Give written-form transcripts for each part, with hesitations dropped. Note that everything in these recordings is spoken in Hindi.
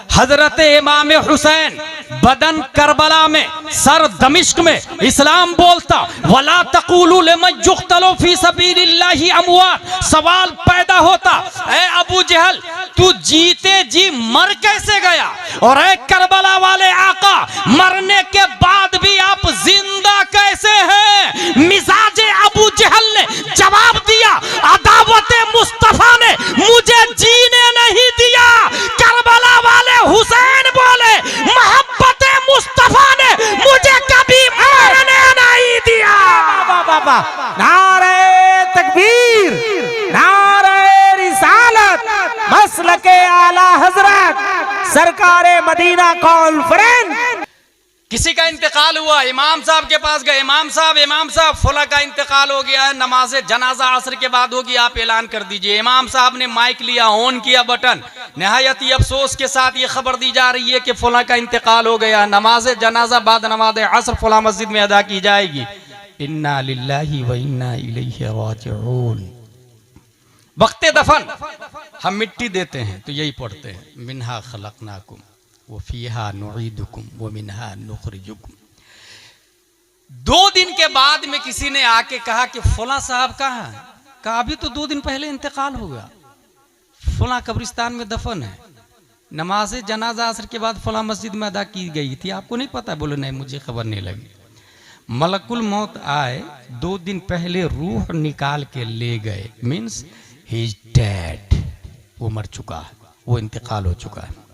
हजरत इमाम हुसैन बदन करबला में, सर दमिश्क में इस्लाम बोलता, वला तक़ूलू लिमन युक़्तलू फी सबीलिल्लाहि अमवात। सवाल पैदा होता, ए अबू जहल तू जीते जी मर कैसे गया, और ए करबला वाले आका मरने के बाद भी आप जिंदा कैसे हैं। मिजाजे अबू जहल ने जवाब दिया, अदावते मुस्तफा ने मुझे जीने नहीं दिया। करबला वाले हुसैन बोले, मोहब्बते मुस्तफा ने मुझे कभी मरने नहीं दिया। बाबा नारे तकबीर, नारे रिसालत, मसलके आला हजरत सरकारे मदीना कॉन्फ्रेंस। किसी का इंतकाल हुआ, इमाम साहब के पास गए, इमाम साहब फुला का इंतकाल हो गया है, नमाज जनाजा असर के बाद होगी, आप ऐलान कर दीजिए। इमाम साहब ने माइक लिया, ऑन किया बटन, निहायत ही अफसोस के साथ ये खबर दी जा रही है कि फुला का इंतकाल हो गया। नमाज जनाजा बाद नमाज असर फुला मस्जिद में अदा की जाएगी। इन्ना लिल्लाहि व इन्ना इलैहि राजिऊन। वक्ते दफन हम मिट्टी देते हैं तो यही पढ़ते हैं, मिन्हा खलकनाकुम वो फीहा नुईदुकुम वो मिन्हा नुखरिजुकुम। 2 दिन के बाद में किसी ने आके कहा कि फला साहब कहाँ है? कहा अभी तो 2 दिन पहले इंतकाल होगा, फला कब्रिस्तान में दफन है, नमाज जनाजा असर के बाद फला मस्जिद में अदा की गई थी, आपको नहीं पता? बोले नहीं, मुझे खबर नहीं लगी। मलकुल मौत आए, 2 दिन पहले रूह निकाल के ले गए, मीन्स ही इज डेड, वो मर चुका है, वो इंतकाल हो चुका है।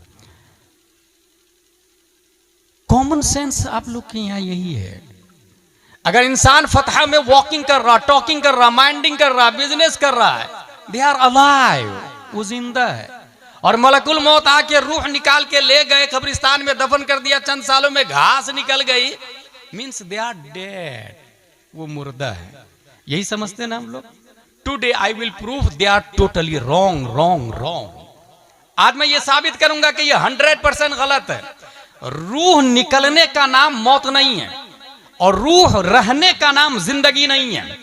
कॉमन सेंस आप लोग के यहाँ यही है। अगर इंसान फतह में वॉकिंग कर रहा, टॉकिंग कर रहा, माइंडिंग कर रहा, बिजनेस कर रहा है, दे आर अलाइव, वो जिंदा है। और मलकुल मौत आके रूह निकाल के ले गए, कब्रिस्तान में दफन कर दिया, चंद सालों में घास निकल गई, मीन्स दे आर डेड, वो मुर्दा है। यही समझते ना हम लोग। Today I will prove they are totally wrong. आज मैं ये साबित करूंगा कि ये 100% गलत है। रूह निकलने का नाम मौत नहीं है, और रूह रहने का नाम जिंदगी नहीं है।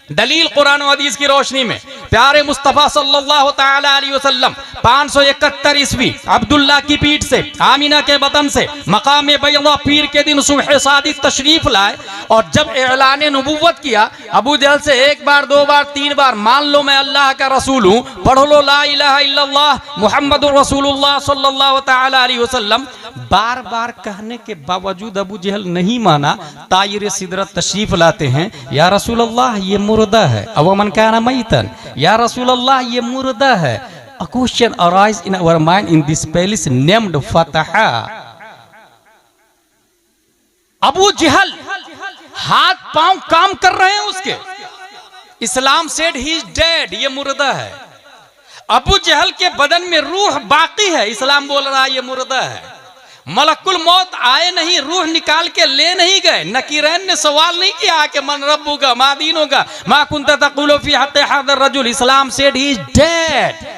दलील कुरान और हदीस की रोशनी में प्यारे मुस्तफा सल्लल्लाहु तआला अलैहि वसल्लम 571 ईस्वी अब्दुल्ला की पीठ से, आमिना के बतन से मकाम बैदा पीर के दिन सुबह सादिक तशरीफ लाए, और जब ऐलान नबुव्वत किया, अबू जहल से 1 बार 2 बार 3 बार मान लो मैं अल्लाह का रसूल हूं, पढ़ लो ला इलाहा इल्लल्लाह मुहम्मदुर रसूलुल्लाह सल्लल्लाहु तआला अलैहि वसल्लम, बार बार कहने के बावजूद अबू जहल नहीं माना। तायरे सिदरत तशरीफ लाते हैं, या रसूल अल्लाह ये मुर्दा है, अव मन काना मैतन, या रसूल अल्लाह ये मुर्दा है। A question arise in our mind in this palace named Fataha. Abu जहल हाथ पांव काम कर रहे हैं उसके, इस्लाम सेड ही इज डेड, ये मुर्दा है। अबू जहल के बदन में रूह बाकी है, इस्लाम बोल रहा है ये मुर्दा है। मलकुल मौत आए नहीं, रूह निकाल के ले नहीं गए। नकीरैन ने सवाल नहीं किया कि मन रब्बुका मा दीनुका मा कुंता तक़ूलु फी हक़्क़ि हाज़ा रजुल, इस्लाम सेड ही इज डेड।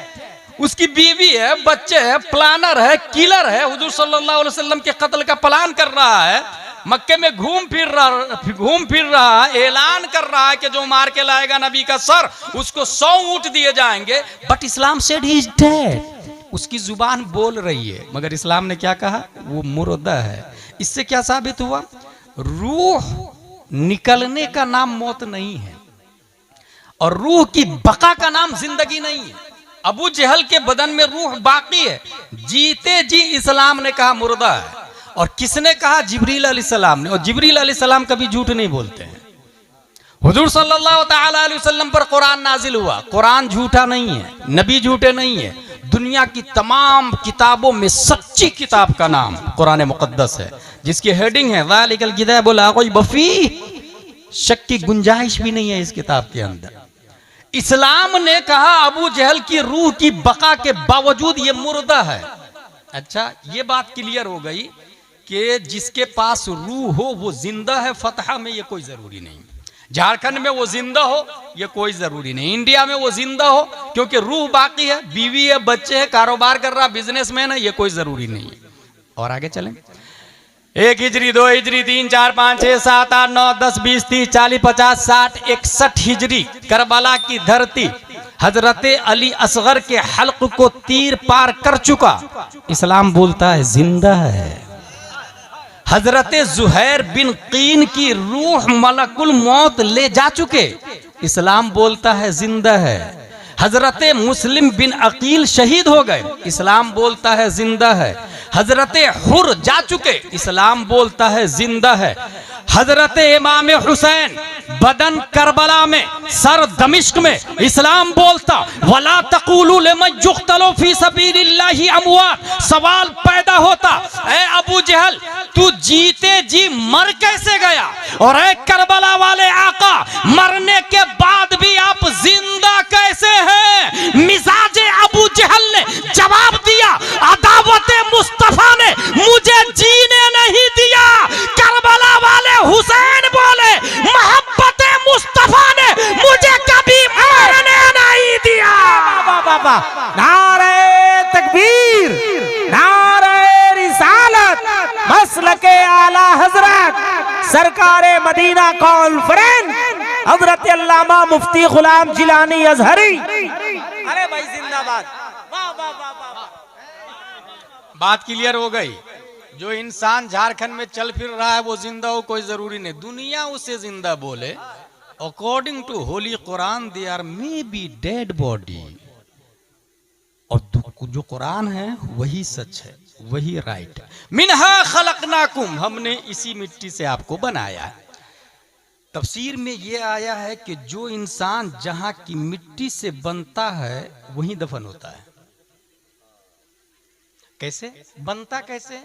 उसकी बीवी है, बच्चे है, प्लानर है, किलर है, हुजूर सल्लल्लाहु अलैहि वसल्लम के कत्ल का प्लान कर रहा है, मक्के में घूम फिर रहा है, ऐलान कर रहा है कि जो मार के लाएगा नबी का सर उसको 100 ऊंट दिए जाएंगे। But Islam said he is dead. उसकी जुबान बोल रही है, मगर इस्लाम ने क्या कहा? वो मुर्दा है। इससे क्या साबित हुआ? रूह निकलने का नाम मौत नहीं है, और रूह की बका का नाम जिंदगी नहीं है। अबू जहल के बदन में रूह बाकी है, जीते जी इस्लाम ने कहा मुर्दा है। और किसने कहा? जिब्रील अलैहिस्सलाम ने। और जिब्रील अलैहिस्सलाम कभी झूठ नहीं बोलते हैं। हुजूर सल्लल्लाहु तआला अलैहि वसल्लम पर कुरान नाजिल हुआ, कुरान झूठा नहीं है, नबी झूठे नहीं है। दुनिया की तमाम किताबों में सच्ची किताब का नाम कुरान मुकद्दस है, जिसकी हेडिंग है ज़ालिकल किताबु ला रैब फीह। शक की गुंजाइश भी नहीं है इस किताब के अंदर। इस्लाम ने कहा अबू जहल की रूह की बका के बावजूद ये मुर्दा है। अच्छा, ये बात क्लियर हो गई कि जिसके पास रूह हो वो जिंदा है। फतहा में ये कोई जरूरी नहीं, झारखंड में वो जिंदा हो ये कोई जरूरी नहीं, इंडिया में वो जिंदा हो क्योंकि रूह बाकी है, बीवी है, बच्चे है, कारोबार कर रहा, बिजनेसमैन है, ये कोई जरूरी नहीं है। और आगे चलें। 1 हिजरी 2 हिजरी 3 4 5 6 7 8 9 10 20 30 40 50 60 61 हिजरी करबला की धरती हजरत अली असगर के हल्क को तीर पार कर चुका, इस्लाम बोलता है जिंदा है। हजरत जुहैर बिन कीन की रूह मलकुल मौत ले जा चुके, इस्लाम बोलता है जिंदा है। हजरत मुस्लिम बिन अकील शहीद हो गए, इस्लाम बोलता है जिंदा है। हजरत हुर जा चुके, इस्लाम बोलता है जिंदा है। हजरत इमाम हुसैन बदन करबला में, सर दमिश्क में, इस्लाम बोलता वला तक़ूलू लिमन युक़्तलू फी सबीलिल्लाहि अमवात। सवाल पैदा होता, ए अबू जहल तू जीते जी मर कैसे गया, और ए करबला वाले आका मरने के बाद भी आप जिंदा कैसे हैं। मिजाज अबू जहल ने जवाब दिया, अदावत मुस्तफा ने मुझे जीने नहीं दिया। करबला वाले हुसैन बोले, मोहब्बत मुस्तफा ने मुझे कभी मरने नहीं दिया। नारे तकबीर, नारे रिसालत, मसलके आला हजरत सरकारे मदीना कॉन्फ्रेंस हजरत अल्लामा मुफ्ती गुलाम जिलानी अजहरी। अरे भाई जिंदाबाद। वाह वाह वाह वाह। बात क्लियर हो गई। जो इंसान झारखंड में चल फिर रहा है वो जिंदा हो कोई जरूरी नहीं, दुनिया उसे जिंदा बोले। According to holy Quran they are may be dead body, और जो कुरान है वही सच है, वही राइट है। मिनहा खलकनाकुम, हमने इसी मिट्टी से आपको बनाया है। तफसीर में ये आया है कि जो इंसान जहां की मिट्टी से बनता है वहीं दफन होता है। कैसे बनता, कैसे?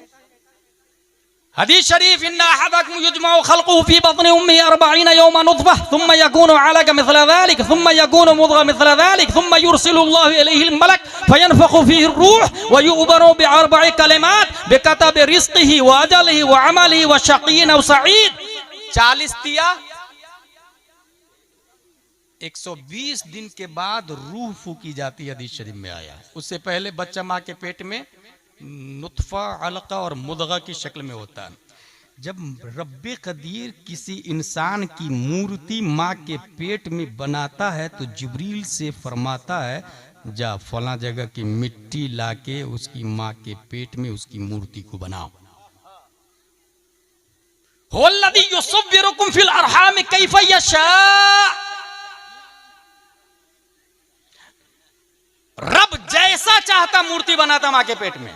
हदीस शरीफ, इन्ना अहदकुम युजमउ खल्कुहु फी बत्नि उम्मिही 40 यौमन नुतफह थुम्मा यकूनु अलका मिस्ल ज़ालिक थुम्मा यकूनु मुद्ग़ह मिस्ल ज़ालिक थुम्मा युरसिलुल्लाहु इलैहि अल-मलक फयनफखु फीहि ar-रूह व यु'मरू बिअरब'i कलिमात बिकतबि रिज़्क़िही व अजलिही व अमलिही व शक़िय्युन अव सईद। 40 तिया 120 दिन के बाद रूह फूकी जाती है, हदीस शरीफ में आया। उससे पहले बच्चा माँ के पेट में नुतफा, अलका और मुदगा की शक्ल में होता है। जब रब्बे कदीर किसी इंसान की मूर्ति माँ के पेट में बनाता है तो जिब्रील से फरमाता है, जा फला जगह की मिट्टी लाके उसकी माँ के पेट में उसकी मूर्ति को बनाओ। हुवल्लज़ी युसव्विरुकुम फिल अरहाम कैफ़ यशा। रब जैसा चाहता मूर्ति बनाता माँ के पेट में।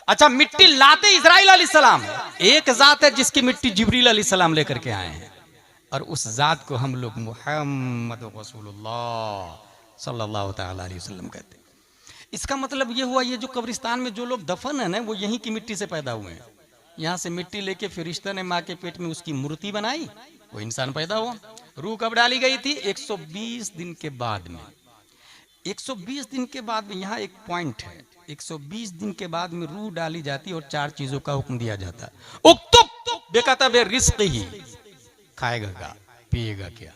अच्छा, मिट्टी लाते इस्राइल अलैहिस्सलाम, एक जात है जिसकी मिट्टी जिब्रील अलैहिस्सलाम लेकर के आए हैं, और उस जात को हम लोग मुहम्मद रसूलुल्लाह सल्लल्लाहु तआला अलैहि वसल्लम कहते हैं। इसका मतलब ये हुआ, ये जो कब्रिस्तान में जो लोग दफन है ना, वो यहीं की मिट्टी से पैदा हुए हैं। यहाँ से मिट्टी लेके फरिश्ता ने माँ के पेट में उसकी मूर्ति बनाई, वो इंसान पैदा हुआ। रूह कब डाली गई थी? 120 दिन के बाद में। 120 दिन के बाद में यहाँ एक पॉइंट है, 120 दिन के बाद में रूह डाली जाती और 4 चीजों का हुक्म दिया जाता है। उक्तुब बेकतबे रिज़्क़िही, खाएगा क्या, पिएगा क्या,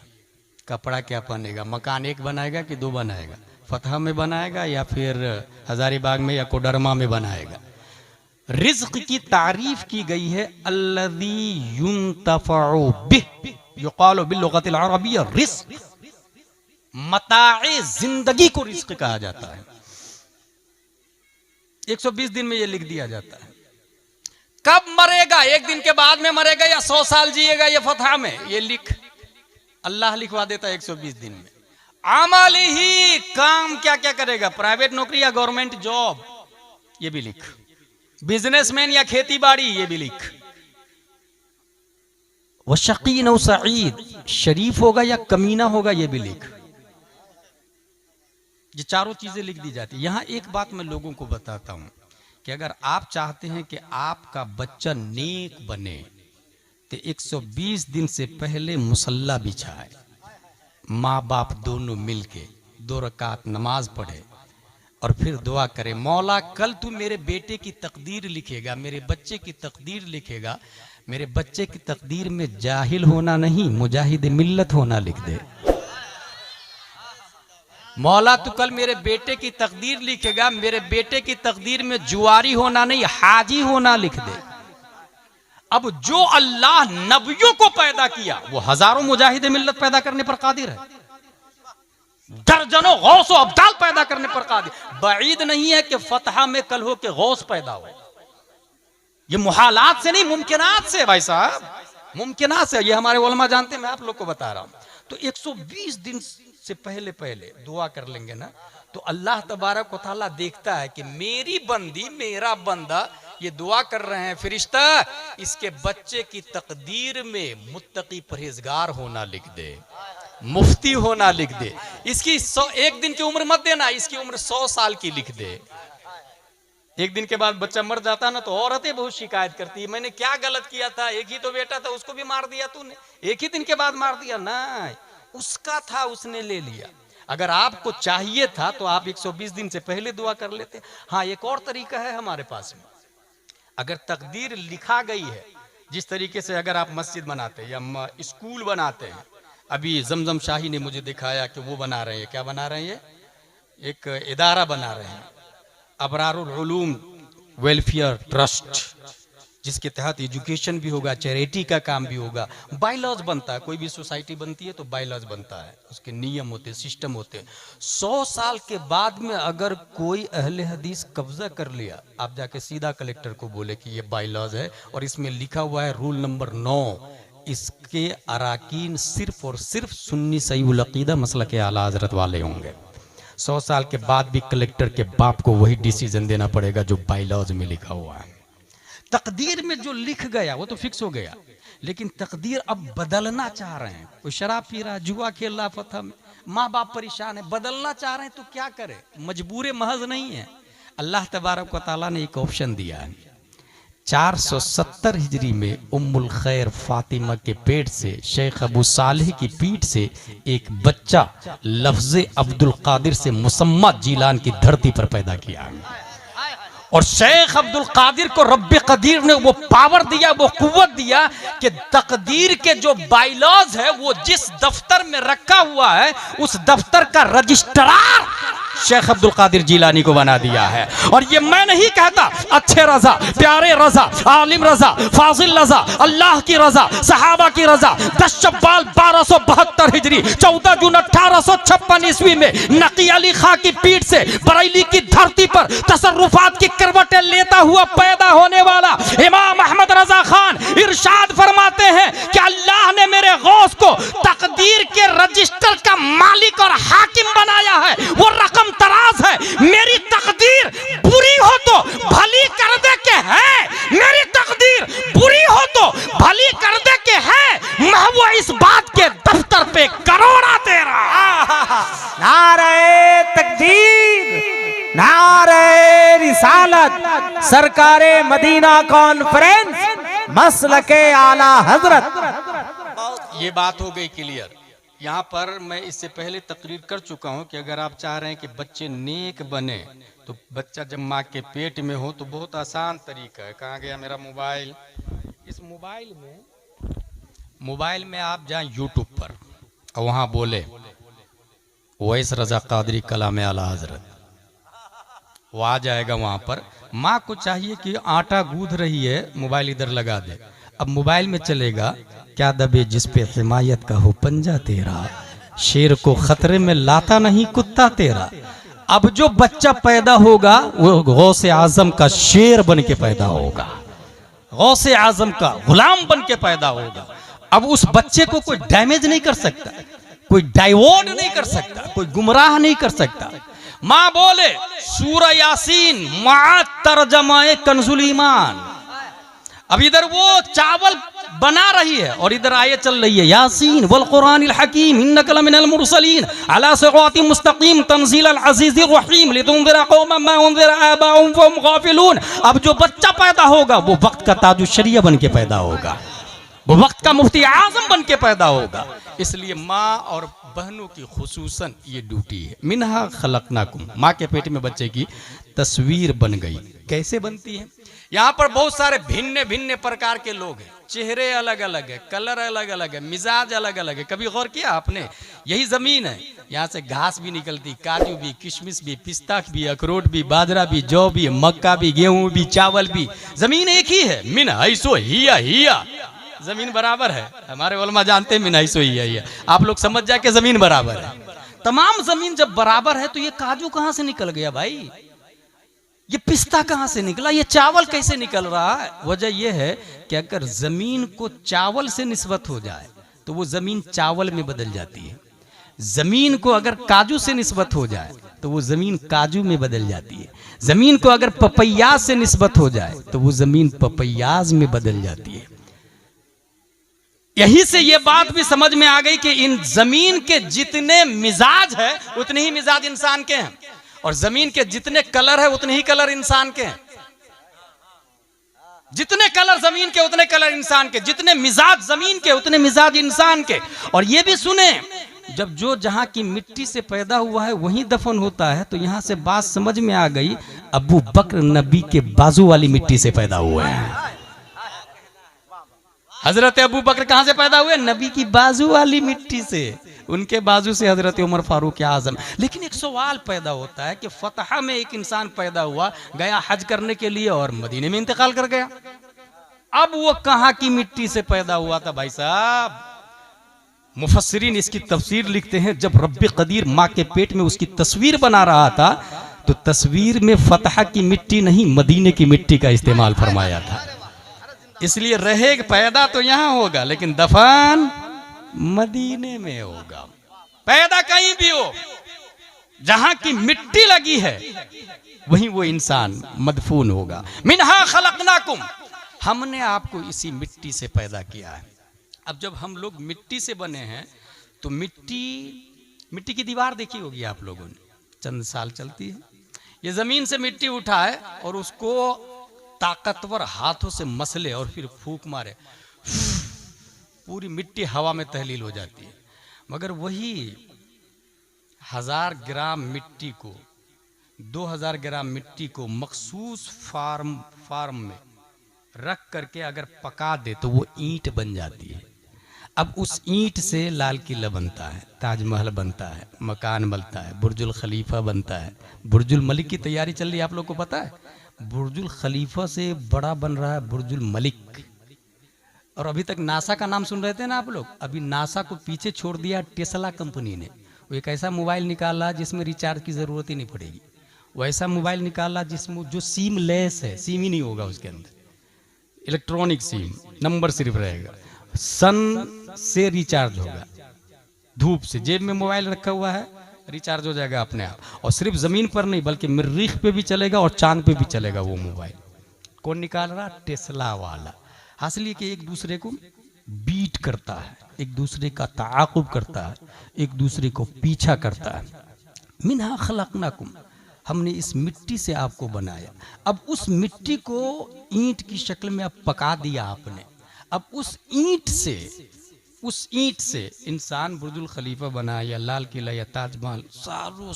कपड़ा क्या पहनेगा, मकान एक बनाएगा कि 2 बनाएगा, फतह में बनाएगा या फिर हजारीबाग में या कोडरमा में बनाएगा। रिज़्क़ की तारीफ की गई है, अल्लज़ी युंतफ़उ बिह युक़ालु बिल्लुग़तिल अरबिय्या रिज़्क़। मताए जिंदगी को रिज़्क़ कहा जाता है। 120 दिन में ये लिख दिया जाता है। कब मरेगा, 1 दिन के बाद में मरेगा या 100 साल जिएगा, ये फतह में ये लिख, अल्लाह लिखवा देता है 120 दिन में। आमाली ही, काम क्या क्या करेगा, प्राइवेट नौकरी या गवर्नमेंट जॉब, ये भी लिख। बिजनेसमैन या खेती बाड़ी, ये भी लिख। वह शकीन और सईद, शरीफ होगा या कमीना होगा, ये भी लिख। ये 4 चीजें लिख दी जाती है। यहाँ एक बात मैं लोगों को बताता हूँ कि अगर आप चाहते हैं कि आपका बच्चा नेक बने तो 120 दिन से पहले मुसल्ला बिछाए, माँ बाप दोनों मिलके 2 रकात नमाज पढ़े और फिर दुआ करे, मौला कल तू मेरे बेटे की तकदीर लिखेगा, मेरे बच्चे की तकदीर लिखेगा, मेरे बच्चे की तकदीर में जाहिल होना नहीं, मुजाहिद मिल्लत होना लिख दे। मौला तू कल मेरे बेटे की तकदीर लिखेगा, मेरे बेटे की तकदीर में जुआरी होना नहीं, हाजी होना लिख दे। अब जो अल्लाह नबियों को पैदा किया वो हजारों मुजाहिद मिल्लत पैदा करने पर कादिर है। दर्जनों गौस व अब्दाल पैदा करने पर कादिर। बाईद नहीं है कि फतहा में कल हो के गौस पैदा हो, ये मुहालात से नहीं, मुमकिनात से भाई साहब, मुमकिनात से। ये हमारे उलमा जानते हैं, मैं आप लोग को बता रहा हूं। तो 120 दिन से पहले पहले दुआ कर लेंगे ना, तो अल्लाह तबारक व तआला देखता है कि मेरी बंदी, मेरा बंदा ये दुआ कर रहे हैं, फरिश्ता इसके बच्चे की तकदीर में मुत्तकी परहेजगार होना लिख दे, मुफ्ती होना लिख दे। इसकी 1 दिन की उम्र मत देना, इसकी उम्र 100 साल की लिख दे। 1 दिन के बाद बच्चा मर जाता ना, तो औरतें बहुत शिकायत करती है, मैंने क्या गलत किया था, एक ही तो बेटा था, उसको भी मार दिया तूने, 1 ही दिन के बाद मार दिया। ना, उसका था, उसने ले लिया। अगर आपको चाहिए था तो आप 120 दिन से पहले दुआ कर लेते। हाँ, एक और तरीका है हमारे पास में, अगर तकदीर लिखा गई है, जिस तरीके से अगर आप मस्जिद बनाते हैं या स्कूल बनाते हैं, अभी जमजम शाही ने मुझे दिखाया कि वो बना रहे हैं, क्या बना रहे हैं, एक इदारा बना रहे हैं, अबरारुल उलूम वेलफेयर ट्रस्ट, जिसके तहत एजुकेशन भी होगा, चैरिटी का काम भी होगा, बायलॉज बनता है। कोई भी सोसाइटी बनती है तो बायलॉज बनता है, उसके नियम होते हैं, सिस्टम होते हैं। 100 साल के बाद में अगर कोई अहले हदीस कब्जा कर लिया, आप जाके सीधा कलेक्टर को बोले कि ये बायलॉज है और इसमें लिखा हुआ है रूल नंबर 9, इसके अराकीन सिर्फ और सिर्फ सुन्नी सहीउल अकीदा मसलक के आला हजरत वाले होंगे। 100 साल के बाद भी कलेक्टर के बाप को वही डिसीजन देना पड़ेगा जो बायलॉज में लिखा हुआ है। तकदीर में जो लिख गया वो तो फिक्स हो गया, लेकिन तकदीर अब बदलना चाह रहे हैं। कोई शराब पी रहा, जुआ खेल रहा, फतह में माँ बाप परेशान है, बदलना चाह रहे हैं, तो क्या करे, मजबूर महज नहीं है। अल्लाह तबारक व तआला ने एक ऑप्शन दिया है। 470 हिजरी में उम्मुल खैर फातिमा के पेट से, शेख अबू सालेह की पीठ से एक बच्चा लफ्ज़े अब्दुल कादिर से मुसम्मा जीलान की धरती पर पैदा किया। और शेख अब्दुल कादिर को रब्बे कदीर ने वो पावर दिया, वो कुव्वत दिया कि तकदीर के जो बायलॉज है वो जिस दफ्तर में रखा हुआ है, उस दफ्तर का रजिस्ट्रार शेख अब्दुल कादिर जीलानी को बना दिया है। और ये मैं नहीं कहता, अच्छे रजा, प्यारे रजा, आलिम रजा, फाजिल रजा, अल्लाह की रजा, सहाबा की रजा, 10 शव्वाल 1272 हिजरी 14 जून 1856 ईस्वी में नकी अली खां की पीठ से बरेली की धरती पर तसर्रुफात की करवटें लेता हुआ पैदा होने वाला इमाम अहमद रजा खान इरशाद फरमाते हैं कि अल्लाह ने मेरे गौस को तकदीर के रजिस्टर का मालिक और हाकिम बनाया है। वो रकम तराज है, मेरी तकदीर बुरी हो तो भली कर दे के है, मेरी तकदीर बुरी हो तो भली कर दे के है, महबूब इस बात के दफ्तर पे करोड़ा तेरा। नारे तकदीर, नारे रिसालत, सरकारे मदीना कॉन्फ्रेंस, मसलके आला हजरत। ये बात हो गई क्लियर। यहाँ पर मैं इससे पहले तकरीर कर चुका हूँ कि अगर आप चाह रहे हैं कि बच्चे नेक बने, तो बच्चा जब माँ के पेट में हो तो बहुत आसान तरीका है। कहाँ गया मेरा मोबाइल? इस मोबाइल में आप जाएं यूट्यूब पर और वहाँ बोले वैस रजा कादरी कलाम आला हजरत, वो आ जाएगा वहाँ पर। माँ को चाहिए कि आटा गूंथ रही है, मोबाइल इधर लगा दे। अब मोबाइल में चलेगा, क्या दबे जिस पे हिमायत का हो पंजा तेरा, शेर को खतरे में लाता नहीं कुत्ता तेरा। अब जो बच्चा पैदा होगा वो गौसे आजम का शेर बन के पैदा होगा, गौसे आजम का गुलाम बन के पैदा होगा। अब उस बच्चे को कोई डैमेज नहीं कर सकता, कोई डाइवर्ट नहीं कर सकता, कोई गुमराह नहीं कर सकता। माँ बोले सूरह यासीन मा तर्जमाए कंजुल ईमान। अब इधर वो चावल बना रही है और इधर आयत चल रही है यासीन वल कुरानिल हकीम इन्नका लमिनल मुरसलीन अला सिरातिम मुस्तकीम तंजीलल अजीजिर रहीम लितुनज़िरा कौमन मा उनज़िरा आबाउहुम फहुम गाफिलून। अब जो बच्चा पैदा होगा वो वक्त का ताजुश शरिया बन के पैदा होगा, वो वक्त का मुफ्ती आजम बन के पैदा होगा। इसलिए माँ और बहनों की खुसूसन ये ड्यूटी है। मिनहा खलकनाकुम, माँ के पेट में बच्चे की तस्वीर बन गई। कैसे बनती है? यहाँ पर बहुत सारे भिन्न भिन्न प्रकार के लोग हैं, चेहरे अलग अलग है, कलर अलग अलग है, मिजाज अलग अलग है। कभी गौर किया आपने? यही जमीन है, यहाँ से घास भी निकलती, काजू भी, किशमिश भी, पिस्ता भी, अखरोट भी, बाजरा भी, जौ भी, मक्का भी, गेहूं भी, चावल भी। जमीन एक ही है। मिन ऐसो हिया हिया, जमीन बराबर है। हमारे उलमा जानते हैं मिन ऐसो हिया हिया। आप लोग समझ जाए कि जमीन बराबर है। तमाम जमीन जब बराबर है तो ये काजू कहां से निकल गया भाई, ये पिस्ता कहां से निकला, ये चावल कैसे निकल रहा है? वजह यह है कि अगर जमीन को चावल से निस्बत हो जाए तो वो जमीन चावल में बदल जाती है, जमीन को अगर काजू से निस्बत हो जाए तो वो जमीन काजू में बदल जाती है, जमीन को अगर पपैयाज से निस्बत हो जाए तो वो जमीन पपैयाज में बदल जाती है। यही से ये बात भी समझ में आ गई कि इन जमीन के जितने मिजाज है उतने ही मिजाज इंसान के हैं, और जमीन के जितने कलर है उतने ही कलर इंसान के हैं। जितने कलर जमीन के उतने कलर इंसान के, जितने मिजाज जमीन के उतने मिजाज इंसान के। और ये भी सुने, जब जो जहां की मिट्टी से पैदा हुआ है वहीं दफन होता है, तो यहां से बात समझ में आ गई, अबू बकर नबी के बाजू वाली मिट्टी से पैदा हुए हैं। हजरत अबू बकर कहां से पैदा हुए? नबी की बाजू वाली मिट्टी से, उनके बाजू से हजरत उमर फारूक आजम। लेकिन एक सवाल पैदा होता है कि फतह में एक इंसान पैदा हुआ, गया हज करने के लिए और मदीने में इंतकाल कर गया। अब वो कहां की मिट्टी से पैदा हुआ था भाई साहब? मुफस्सिरीन इसकी तफसीर लिखते हैं, जब रब्बे कदीर माँ के पेट में उसकी तस्वीर बना रहा था तो तस्वीर में फतह की मिट्टी नहीं मदीने की मिट्टी का इस्तेमाल फरमाया था। इसलिए रहे पैदा तो यहां होगा लेकिन दफन मदीने में होगा। पैदा कहीं भी हो, जहां की मिट्टी लगी है वहीं वो इंसान मदफून होगा। मिनहा खलकनाकुम, हमने आपको इसी मिट्टी से पैदा किया है। अब जब हम लोग मिट्टी से बने हैं तो मिट्टी की दीवार देखी होगी आप लोगों ने, चंद साल चलती है। ये जमीन से मिट्टी उठाए और उसको ताकतवर हाथों से मसले और फिर फूंक मारे, पूरी मिट्टी हवा में तहलील हो जाती है। मगर वही 1000 ग्राम मिट्टी को, 2000 ग्राम मिट्टी को मखसूस फार्म में रख करके अगर पका दे तो वो ईंट बन जाती है। अब उस ईंट से लाल किला बनता है, ताजमहल बनता है, मकान बनता है, बुर्जुल खलीफा बनता है। बुर्जुल मलिक की तैयारी चल रही है, आप लोग को पता है? बुर्जुल खलीफा से बड़ा बन रहा है बुर्जुल मलिक। और अभी तक नासा का नाम सुन रहे थे ना आप लोग, अभी नासा को पीछे छोड़ दिया टेस्ला कंपनी ने। वो एक ऐसा मोबाइल निकाला जिसमें रिचार्ज की जरूरत ही नहीं पड़ेगी, वैसा मोबाइल निकाला जिसमें जो सिम लेस है, सिम ही नहीं होगा उसके अंदर, इलेक्ट्रॉनिक सिम, नंबर सिर्फ रहेगा, सन से रिचार्ज होगा, धूप से, जेब में मोबाइल रखा हुआ है, रिचार्ज हो जाएगा अपने आप। और सिर्फ जमीन पर नहीं बल्कि मरीख पे भी चलेगा और चांद पे भी चलेगा वो मोबाइल। कौन निकाल रहा? टेस्ला वाला। हासिल ये कि एक दूसरे को बीट करता है, एक दूसरे का ताक़ुब करता है, एक दूसरे को पीछा करता है। मिन्हा खलकनाकुम, हमने इस मिट्टी से आपको बनाया। अब उस मिट्टी को ईंट की शक्ल में अब पका दिया आपने। अब उस ईंट से इंसान बुर्जुल खलीफा बना या लाल किला या ताजमहल सालों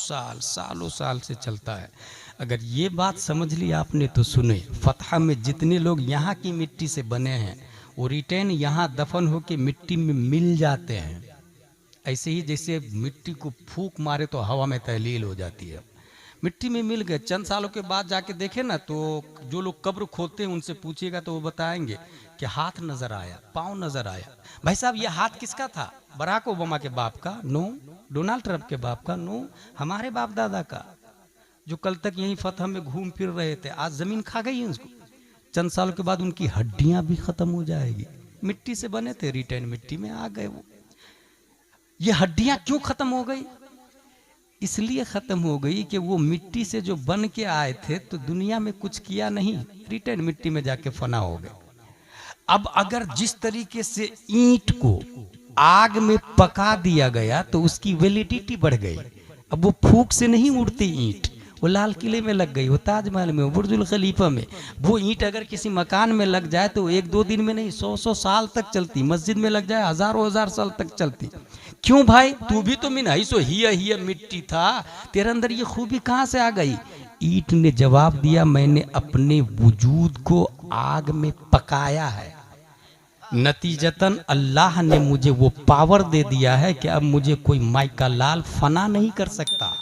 साल से चलता है। अगर ये बात समझ ली आपने तो सुने, फतह में जितने लोग यहाँ की मिट्टी से बने हैं वो रिटर्न यहाँ दफन होके मिट्टी में मिल जाते हैं। ऐसे ही जैसे मिट्टी को फूंक मारे तो हवा में तहलील हो जाती है, मिट्टी में मिल गए। चंद सालों के बाद जाके देखे ना तो जो लोग कब्र खोदते हैं उनसे पूछिएगा तो वो बताएंगे कि हाथ नजर आया, पाँव नजर आया। भाई साहब ये हाथ किसका था? बराक ओबामा के बाप का? नो। डोनाल्ड ट्रंप के बाप का? नो। हमारे बाप दादा का, जो कल तक यहीं फतह में घूम फिर रहे थे। आज जमीन खा गई है उसको। चंद सालों के बाद उनकी हड्डियां भी खत्म हो जाएगी। मिट्टी से बने थे, रिटर्न मिट्टी में आ गए वो। ये हड्डियां क्यों खत्म हो गई? इसलिए खत्म हो गई कि वो मिट्टी से जो बन के आए थे तो दुनिया में कुछ किया नहीं, रिटर्न मिट्टी में जाके फना हो गए। अब अगर जिस तरीके से ईंट को आग में पका दिया गया तो उसकी वैलिडिटी बढ़ गई। अब वो फूंक से नहीं उड़ती ईंट, वो लाल किले में लग गई, वो ताजमहल में, वो बुर्जुल खलीफा में। वो ईंट अगर किसी मकान में लग जाए तो 1-2 दिन में नहीं 100 साल तक चलती। मस्जिद में लग जाए हज़ार साल तक चलती। क्यों भाई? तू भी तो मिन सो हिया मिट्टी था, तेरे अंदर ये खूबी कहां से आ गई? ईंट ने जवाब दिया, मैंने अपने वजूद को आग में पकाया है, नतीजतन अल्लाह ने मुझे वो पावर दे दिया है कि अब मुझे कोई माइका लाल फना नहीं कर सकता।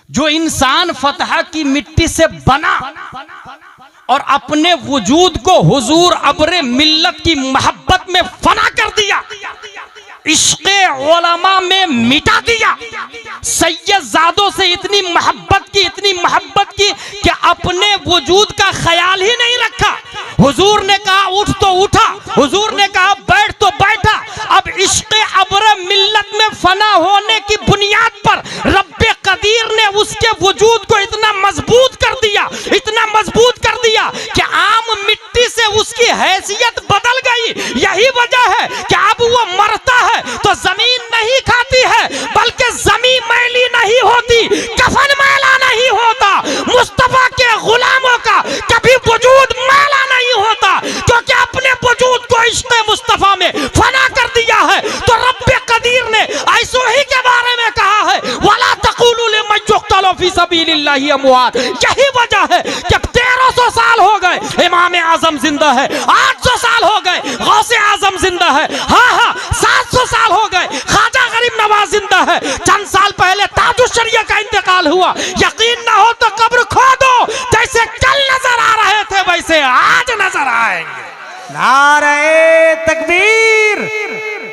जो इंसान फतह की मिट्टी से बना और अपने वजूद को हुजूर अब्रे मिल्लत की मोहब्बत में फना कर दिया, इश्क़े उलमा में मिटा दिया। सैयदजादों से इतनी मोहब्बत की कि अपने वजूद का ख्याल ही नहीं रखा। हुजूर ने कहा उठ तो उठा, हुजूर ने कहा बैठ तो बैठा। अब इश्क़े अब्र मिल्लत में फना होने की बुनियाद पर रब्बे कदीर ने उसके वजूद को इतना मजबूत कर दिया, इतना मजबूत कर दिया कि आम मिट्टी से उसकी हैसियत बदल गई। यही वजह है कि अब वो मरता है तो जमीन नहीं खाती है, बल्कि जमीन मैली नहीं होती, कफन मैला नहीं होता। मुस्तफा के गुलामों का कभी वजूद मैला नहीं होता, क्योंकि अपने वजूद को इश्क़े मुस्तफा में फना कर दिया है। तो रब्बे कदीर ने ऐसो ही के बारे में कहा है, वला तक़ूलू लिमन युक़्तलू फी सबीलिल्लाहि अमवात। यही वजह है कि 1300 साल हो गए इमाम आजम जिंदा है, 800 साल हो गए गौसे आजम जिंदा है, हाँ 700 साल हो गए ख्वाजा गरीब नवाज जिंदा है। चंद साल पहले ताजुश शरिया का इंतकाल हुआ। यकीन ना हो तो कब्र खोदो, जैसे कल नजर आ रहे थे वैसे आज नजर आएंगे। नारे तकबीर,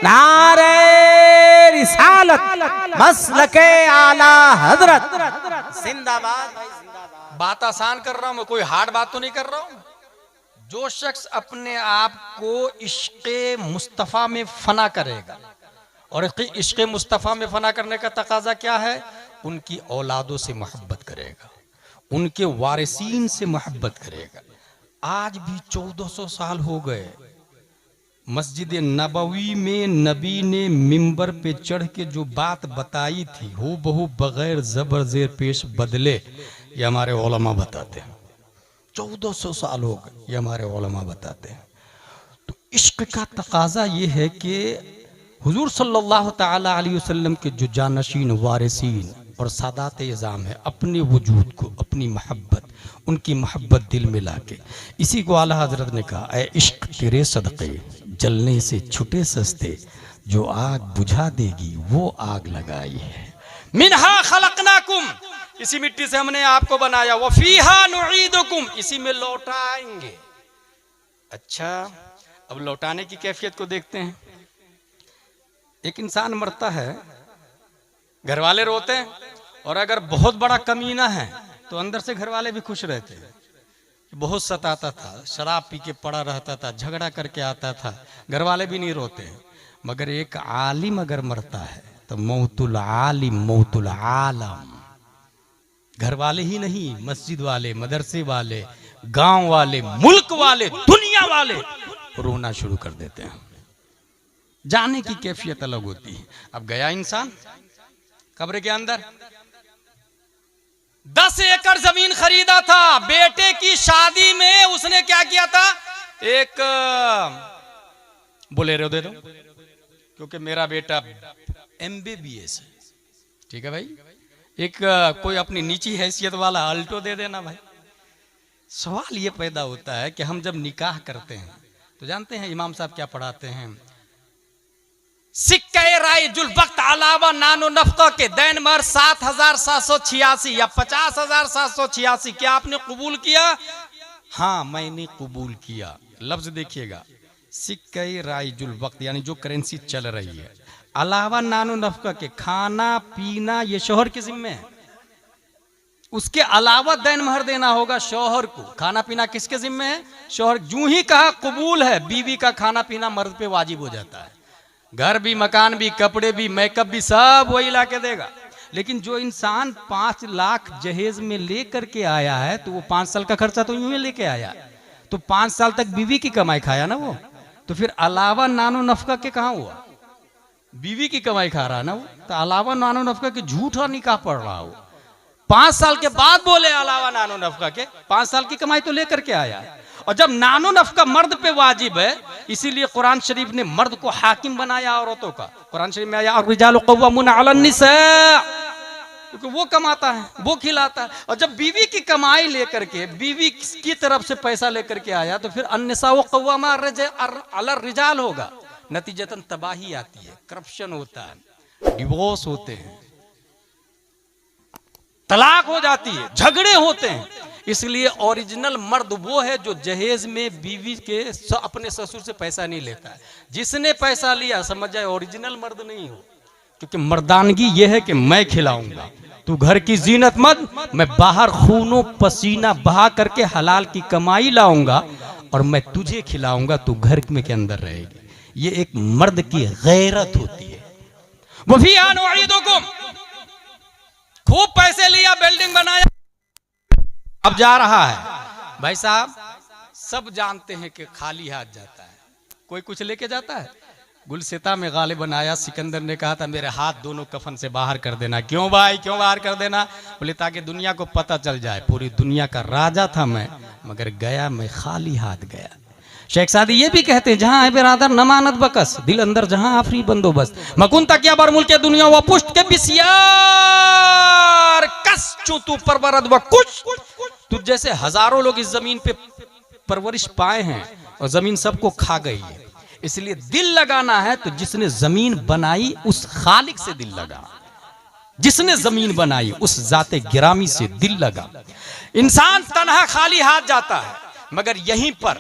नारे रिसालत, मसलके आला हजरत जिंदाबाद भाई जिंदाबाद। बात आसान कर रहा हूं मैं, कोई हार्ड बात तो नहीं कर रहा हूं। जो शख्स अपने आप को इश्क़े मुस्तफ़ा में फना करेगा, और इश्क़े मुस्तफ़ा में फना करने का तकाजा क्या है? उनकी औलादों से मोहब्बत करेगा, उनके वारिसीन से मोहब्बत करेगा। आज भी 1400 साल हो गए, मस्जिद नबवी में नबी ने मिंबर पे चढ़ के जो बात बताई थी हो बहु बगैर ज़बर ज़ेर पेश बदले, ये हमारे उलमा बताते हैं। 1400 साल हो गए, ये हमारे उलमा बताते हैं। तो इश्क का तकाजा ये है कि हुजूर सल्लल्लाहु ताला अलैहि वसल्लम के जो जानशीन वारिसीन और सादात इज़ाम है, अपने वजूद को, अपनी मोहब्बत, उनकी मोहब्बत दिल में लाके, इसी को आला हजरत ने कहा, ऐ इश्क तेरे सदक़े जलने से छुटे सस्ते, जो आग बुझा देगी वो आग लगाई है। मिनहा खलकनाकुम, इसी मिट्टी से हमने आपको बनाया, वफीहा नुईदुकुम, इसी में लौटाएंगे। अच्छा, अब लौटाने की कैफियत को देखते हैं। एक इंसान मरता है, घर वाले रोते हैं, और अगर बहुत बड़ा कमीना है तो अंदर से घर वाले भी खुश रहते हैं। बहुत सताता था, शराब पी के पड़ा रहता था, झगड़ा करके आता था, घर वाले भी नहीं रोते हैं। मगर एक आलिम अगर मरता है तो मौतुल आलिम मौतुल आलम, घर वाले ही नहीं, मस्जिद वाले, मदरसे वाले, गांव वाले, मुल्क वाले, दुनिया वाले रोना शुरू कर देते हैं। जाने की कैफियत अलग होती है। अब गया इंसान कब्र के अंदर, 10 एकड़ जमीन खरीदा था, बेटे की शादी में उसने क्या किया था, एक बोलेरो दे दो क्योंकि मेरा बेटा MBBS है, ठीक है भाई, एक कोई अपनी नीची हैसियत वाला अल्टो दे देना भाई। सवाल ये पैदा होता है कि हम जब निकाह करते हैं तो जानते हैं इमाम साहब क्या पढ़ाते हैं, सिक्के राइजुल वक्त अलावा नानो नफका के दैन मर 7,786 या 50,786। क्या आपने कबूल किया? हाँ मैंने कबूल किया। लफ्ज देखिएगा, सिक्के राइजुल वक्त यानी जो करेंसी चल रही है, अलावा नानो नफका के, खाना पीना ये शौहर के जिम्मे है, उसके अलावा दैन महर देना होगा शौहर को। खाना पीना किसके जिम्मे है? शौहर। जूं ही कहा कबूल है, बीवी का खाना पीना मर्द पे वाजिब हो जाता है। घर भी, मकान भी, कपड़े भी, मेकअप भी, सब वही ला के देगा। लेकिन जो इंसान 5 लाख जहेज में लेकर के आया है तो वो 5 साल का खर्चा तो यूं ही लेके आया, तो 5 साल तक बीवी की कमाई खाया ना वो, तो फिर अलावा नानो नफका के कहाँ हुआ? बीवी की कमाई खा रहा है ना वो, तो अलावा नानो नफका के झूठा निकाह पड़ रहा हो। 5 साल के बाद बोले अलावा नानो नफका के, 5 साल की कमाई तो लेकर के आया है। और जब नानो नफका मर्द पे वाजिब है, इसीलिए कुरान शरीफ ने मर्द को हाकिम बनाया औरतों का। कुरान शरीफ में आया अर्रिजालु क़व्वामूना अलन निसा, क्योंकि वो कमाता है, वो खिलाता है। और जब बीवी की कमाई लेकर के, बीवी की तरफ से पैसा लेकर के आया, तो फिर अन्निसा व क़व्वामा अला रिजाल होगा। नतीजतन तबाही आती है, करप्शन होता है, डिवोर्स होते हैं, तलाक हो जाती है, झगड़े होते हैं। इसलिए ओरिजिनल मर्द वो है जो जहेज में बीवी के अपने ससुर से पैसा नहीं लेता है। जिसने पैसा लिया समझ जाए ओरिजिनल मर्द नहीं हो, क्योंकि मर्दानगी ये है कि मैं खिलाऊंगा, तू घर की जीनत मत, मैं बाहर खूनो पसीना बहा करके हलाल की कमाई लाऊंगा और मैं तुझे खिलाऊंगा, तू घर में के अंदर रहेगी। ये एक मर्द की गैरत होती है। वो भी खूब पैसे लिया, बिल्डिंग बनाया, अब जा रहा है। भाई साहब सब जानते हैं कि खाली हाथ जाता है, कोई कुछ लेके जाता है। गुलसिता में गालिब बनाया, सिकंदर ने कहा था मेरे हाथ दोनों कफन से बाहर कर देना। क्यों भाई, क्यों बाहर कर देना? बोले ताकि दुनिया को पता चल जाए पूरी दुनिया का राजा था मैं, मगर गया मैं खाली हाथ गया। शेख सादी ये भी कहते हैं जहां है बिरादर नमानत बकस, दिल अंदर जहां आफरी बंदोबस्त, मकुन तकिया बर मुल्क दुनिया व पुष्ट के बिसियार कस चूतू परवरद व कुछ। तुझ जैसे हजारों लोग इस जमीन पे परवरिश पाए हैं और जमीन सबको खा गई है। इसलिए दिल लगाना है तो जिसने जमीन बनाई उस खालिक से दिल लगा, जिसने जमीन बनाई उस जाते गिरामी से दिल लगा। इंसान तन्हा खाली हाथ जाता है, मगर यहीं पर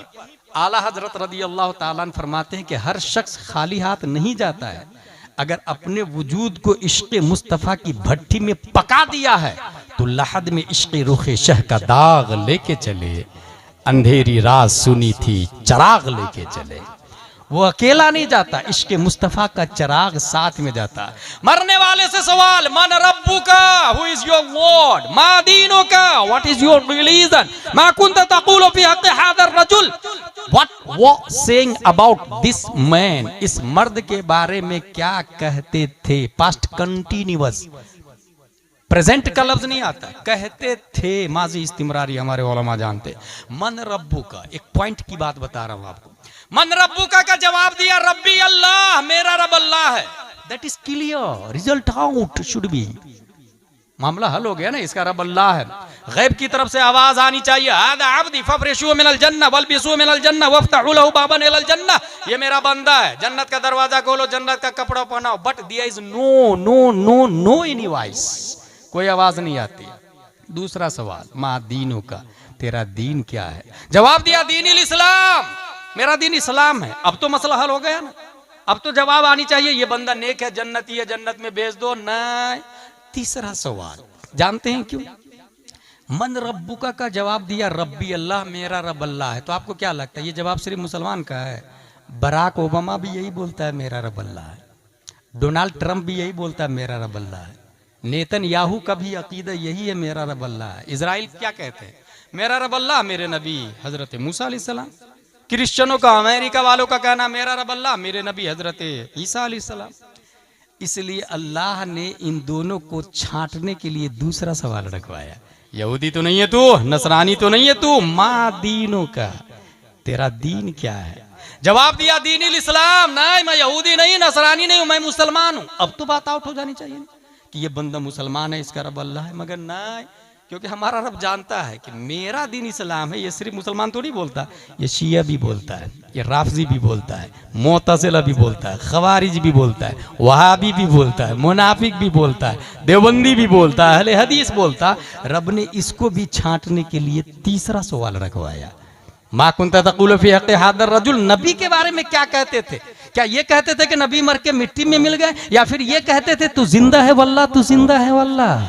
आला हजरत रदी अल्लाह ताला अन्हु फरमाते हैं कि हर शख्स खाली हाथ नहीं जाता है। अगर अपने वजूद को इश्क़ मुस्तफ़ा की भट्टी में पका दिया है तो लहद में इश्क़ रुखे शह का दाग लेके चले, अंधेरी रात सुनी थी चराग लेके चले। वो अकेला नहीं जाता, इश्क़ मुस्तफ़ा का चिराग साथ में जाता। मरने वाले से सवाल, मन रब्बुका, हु इज योर लॉर्ड, मा दीनुका, व्हाट इज योर रिलीजन, मा कुंत तक़ूलु फी हक़्क़ि हाज़ा रजुल, व्हाट वो सेइंग अबाउट दिस मैन, इस मर्द के बारे में क्या कहते थे। पास्ट कंटिन्यूअस, प्रेजेंट का लफ्ज नहीं आता, कहते थे, माजी इस्तिमरारी हमारे उलमा जानते। मन रब्बुका, एक पॉइंट की बात बता रहा हूं आपको। मन रब्बुका का जवाब दिया रब्बी अल्लाह, मेरा रब अल्लाह है। That is clear, result out should be, मामला हल हो गया ना, इसका रब अल्लाह है। गैब की तरफ से आवाज आनी चाहिए, हादा अब्दी फफरिशू मिनल जन्नह वल्बिसू मिनल जन्नह वफ्तहू लहू बाबन इलल जन्नह, ये मेरा बंदा है, जन्नत का दरवाजा खोलो, जन्नत का कपड़ा पहनाओ। But there is no no no no any voice, कोई आवाज नहीं आती। दूसरा सवाल, मा दीनों का, तेरा दीन क्या है? जवाब दिया दीनिल इस्लाम, मेरा दीन इस्लाम है। अब तो मसला हल हो गया ना, अब तो जवाब आनी चाहिए ये बंदा नेक है, जन्नती है, जन्नत में भेज दो। नहीं। तीसरा सवाल जानते हैं क्यों? मन रब्बुका का जवाब दिया रब्बी अल्लाह, मेरा रब अल्लाह है। तो आपको क्या लगता है ये जवाब सिर्फ मुसलमान का है? बराक ओबामा भी यही बोलता है मेरा रब अल्लाह है, डोनाल्ड ट्रंप भी यही बोलता है मेरा रब अल्लाह है, नेतन्याहू का भी अकीदा यही है मेरा रब अल्लाह है। इजराइल क्या कहते हैं? मेरा रब अल्लाह, मेरे नबी हजरत मूसा अलैहिस्सलाम। क्रिश्चियनों का, अमेरिका वालों का कहना मेरा रब अल्लाह, मेरे नबी हजरत ईसा अलैहिस्सलाम। इसलिए अल्लाह ने इन दोनों को छांटने के लिए दूसरा सवाल रखवाया, यहूदी तो नहीं है तू, नसरानी तो नहीं है तू, माँ दीनों का, तेरा दीन क्या है? जवाब दिया दीनिल इस्लाम। नहीं, मैं यहूदी नहीं, नसरानी नहीं हूं, मैं मुसलमान हूं। अब तो बात आउट हो जानी चाहिए कि ये बंदा मुसलमान है, इसका रब अल्लाह है। मगर नहीं, क्योंकि हमारा रब जानता है कि मेरा दीन इस्लाम है। ये सिर्फ मुसलमान तो नहीं बोलता, ये शिया भी बोलता है, ये राफजी भी बोलता है, मुअतज़िला भी बोलता है, खवारिज भी बोलता है, वहाबी भी बोलता है, मुनाफिक भी बोलता है, देवबंदी भी बोलता है, अहले हदीस बोलता। रब ने इसको भी छांटने के लिए तीसरा सवाल रखवाया, मा कुंत तक़ूलु फी हक़्क़ि हाज़ा रजुल, नबी के बारे में क्या कहते थे? क्या ये कहते थे कि नबी मर के मिट्टी में मिल गए, या फिर ये कहते थे तू जिंदा है वल्लाह, तू जिंदा है वल्लाह?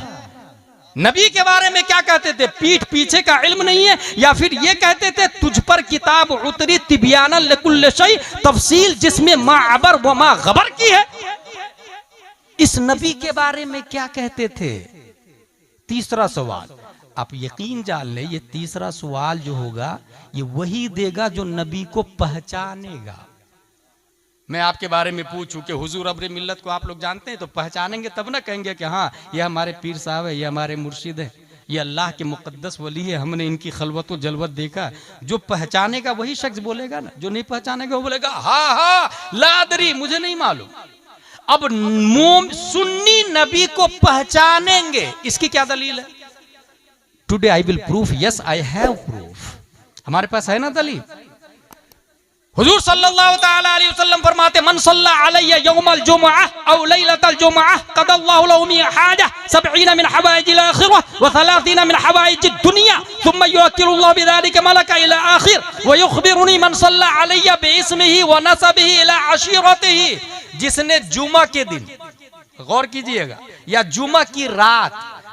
नबी के बारे में क्या कहते थे? पीठ पीछे का इल्म नहीं है, या फिर ये कहते थे तुझ पर किताब उतरी तिबियानन लिकुल्लि शै, तफसील जिसमें मा अबर व मा गबर की है। इस नबी के बारे में क्या कहते थे? तीसरा सवाल, आप यकीन जान ले, ये तीसरा सवाल जो होगा ये वही देगा जो नबी को पहचानेगा। मैं आपके बारे में पूछूं कि हुजूर अब्र मिल्लत को आप लोग जानते हैं, तो पहचानेंगे तब ना कहेंगे कि हाँ ये हमारे पीर साहब है, ये हमारे मुर्शिद है, ये अल्लाह के मुकद्दस वली है, हमने इनकी खलवत व जलवत देखा। जो पहचानेगा वही शख्स बोलेगा ना, जो नहीं पहचानेगा वो बोलेगा हाँ हाँ लादरी, मुझे नहीं मालूम। अब सुन्नी नबी को पहचानेंगे, इसकी क्या दलील है? Today I will proof, yes I have proof. हमारे पास है ना दलील? हुजूर सल्लल्लाहु तआला अलैहि वसल्लम फरमाते मन सल्ला अलैया यौमल जुमअह औ लैलतल जुमअह क़दल्लाहु लहु मिन हाजा 70 मिन हवाइजिल आखिरह व 30 मिन हवाइजिद दुनिया थुम्मा युअक्किलुल्लाहु बिज़ालिका मलका इला आखिर व युखबिरुनी मन सल्ला अलैया बिइस्मिही व नसबिही इला अशीरतिही। जिसने जुमा के दिन, गौर कीजिएगा, या जुमा की रात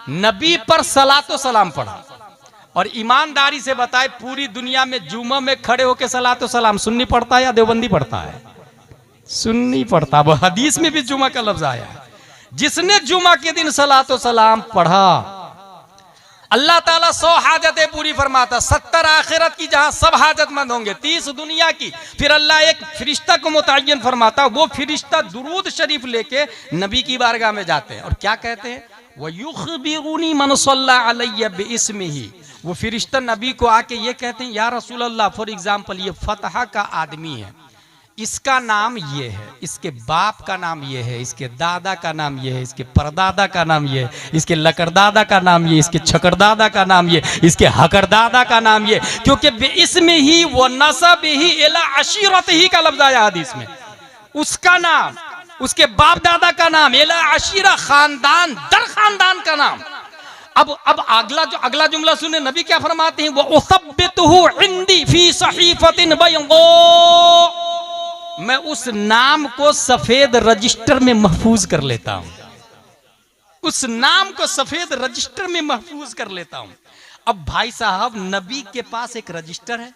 नबी पर सलातो सलाम पढ़ा, और ईमानदारी से बताए पूरी दुनिया में जुमा में खड़े होकर सलातो सलाम सुन्नी पढ़ता है या देवबंदी पढ़ता है? सुन्नी पढ़ता। वो हदीस में भी जुमा का लफ्ज आया है। जिसने जुमा के दिन सलातो सलाम पढ़ा, अल्लाह ताला 100 हाजतें पूरी फरमाता, 70 आखिरत की जहां सब हाजतमंद होंगे, 30 दुनिया की। फिर अल्लाह एक फरिश्ता को मुतय्यन फरमाता, वो फरिश्ता दुरूद शरीफ लेके नबी की बारगाह में जाते हैं और क्या कहते हैं? वो युखबिरुनी मन सल्ला अलैया बिइस्मिही। वो फरिश्ता नबी को आके ये कहते हैं, या रसूल अल्लाह, फॉर एग्जाम्पल ये फतहा का आदमी है, इसका नाम ये है, इसके बाप का नाम ये है, इसके दादा का नाम ये है, इसके परदादा का नाम ये है, इसके लकड़दादा का नाम ये, इसके छकड़दादा का नाम ये, इसके हकरदादा का नाम ये, क्योंकि इसमें ही वो नसब ही इला अशीरत ही का लफ्ज आया हदीस में। उसका नाम, उसके बाप दादा का नाम, इला अशीरा, खानदान दर खानदान का नाम। अब अगला जुमला सुने, नबी क्या फरमाते हैं? वो उसब्बितहु इंदी फी सहीफतिन बैदा, मैं उस नाम को सफेद रजिस्टर में महफूज कर लेता हूं, उस नाम को सफेद रजिस्टर में महफूज कर लेता हूं। अब भाई साहब, नबी के पास एक रजिस्टर है,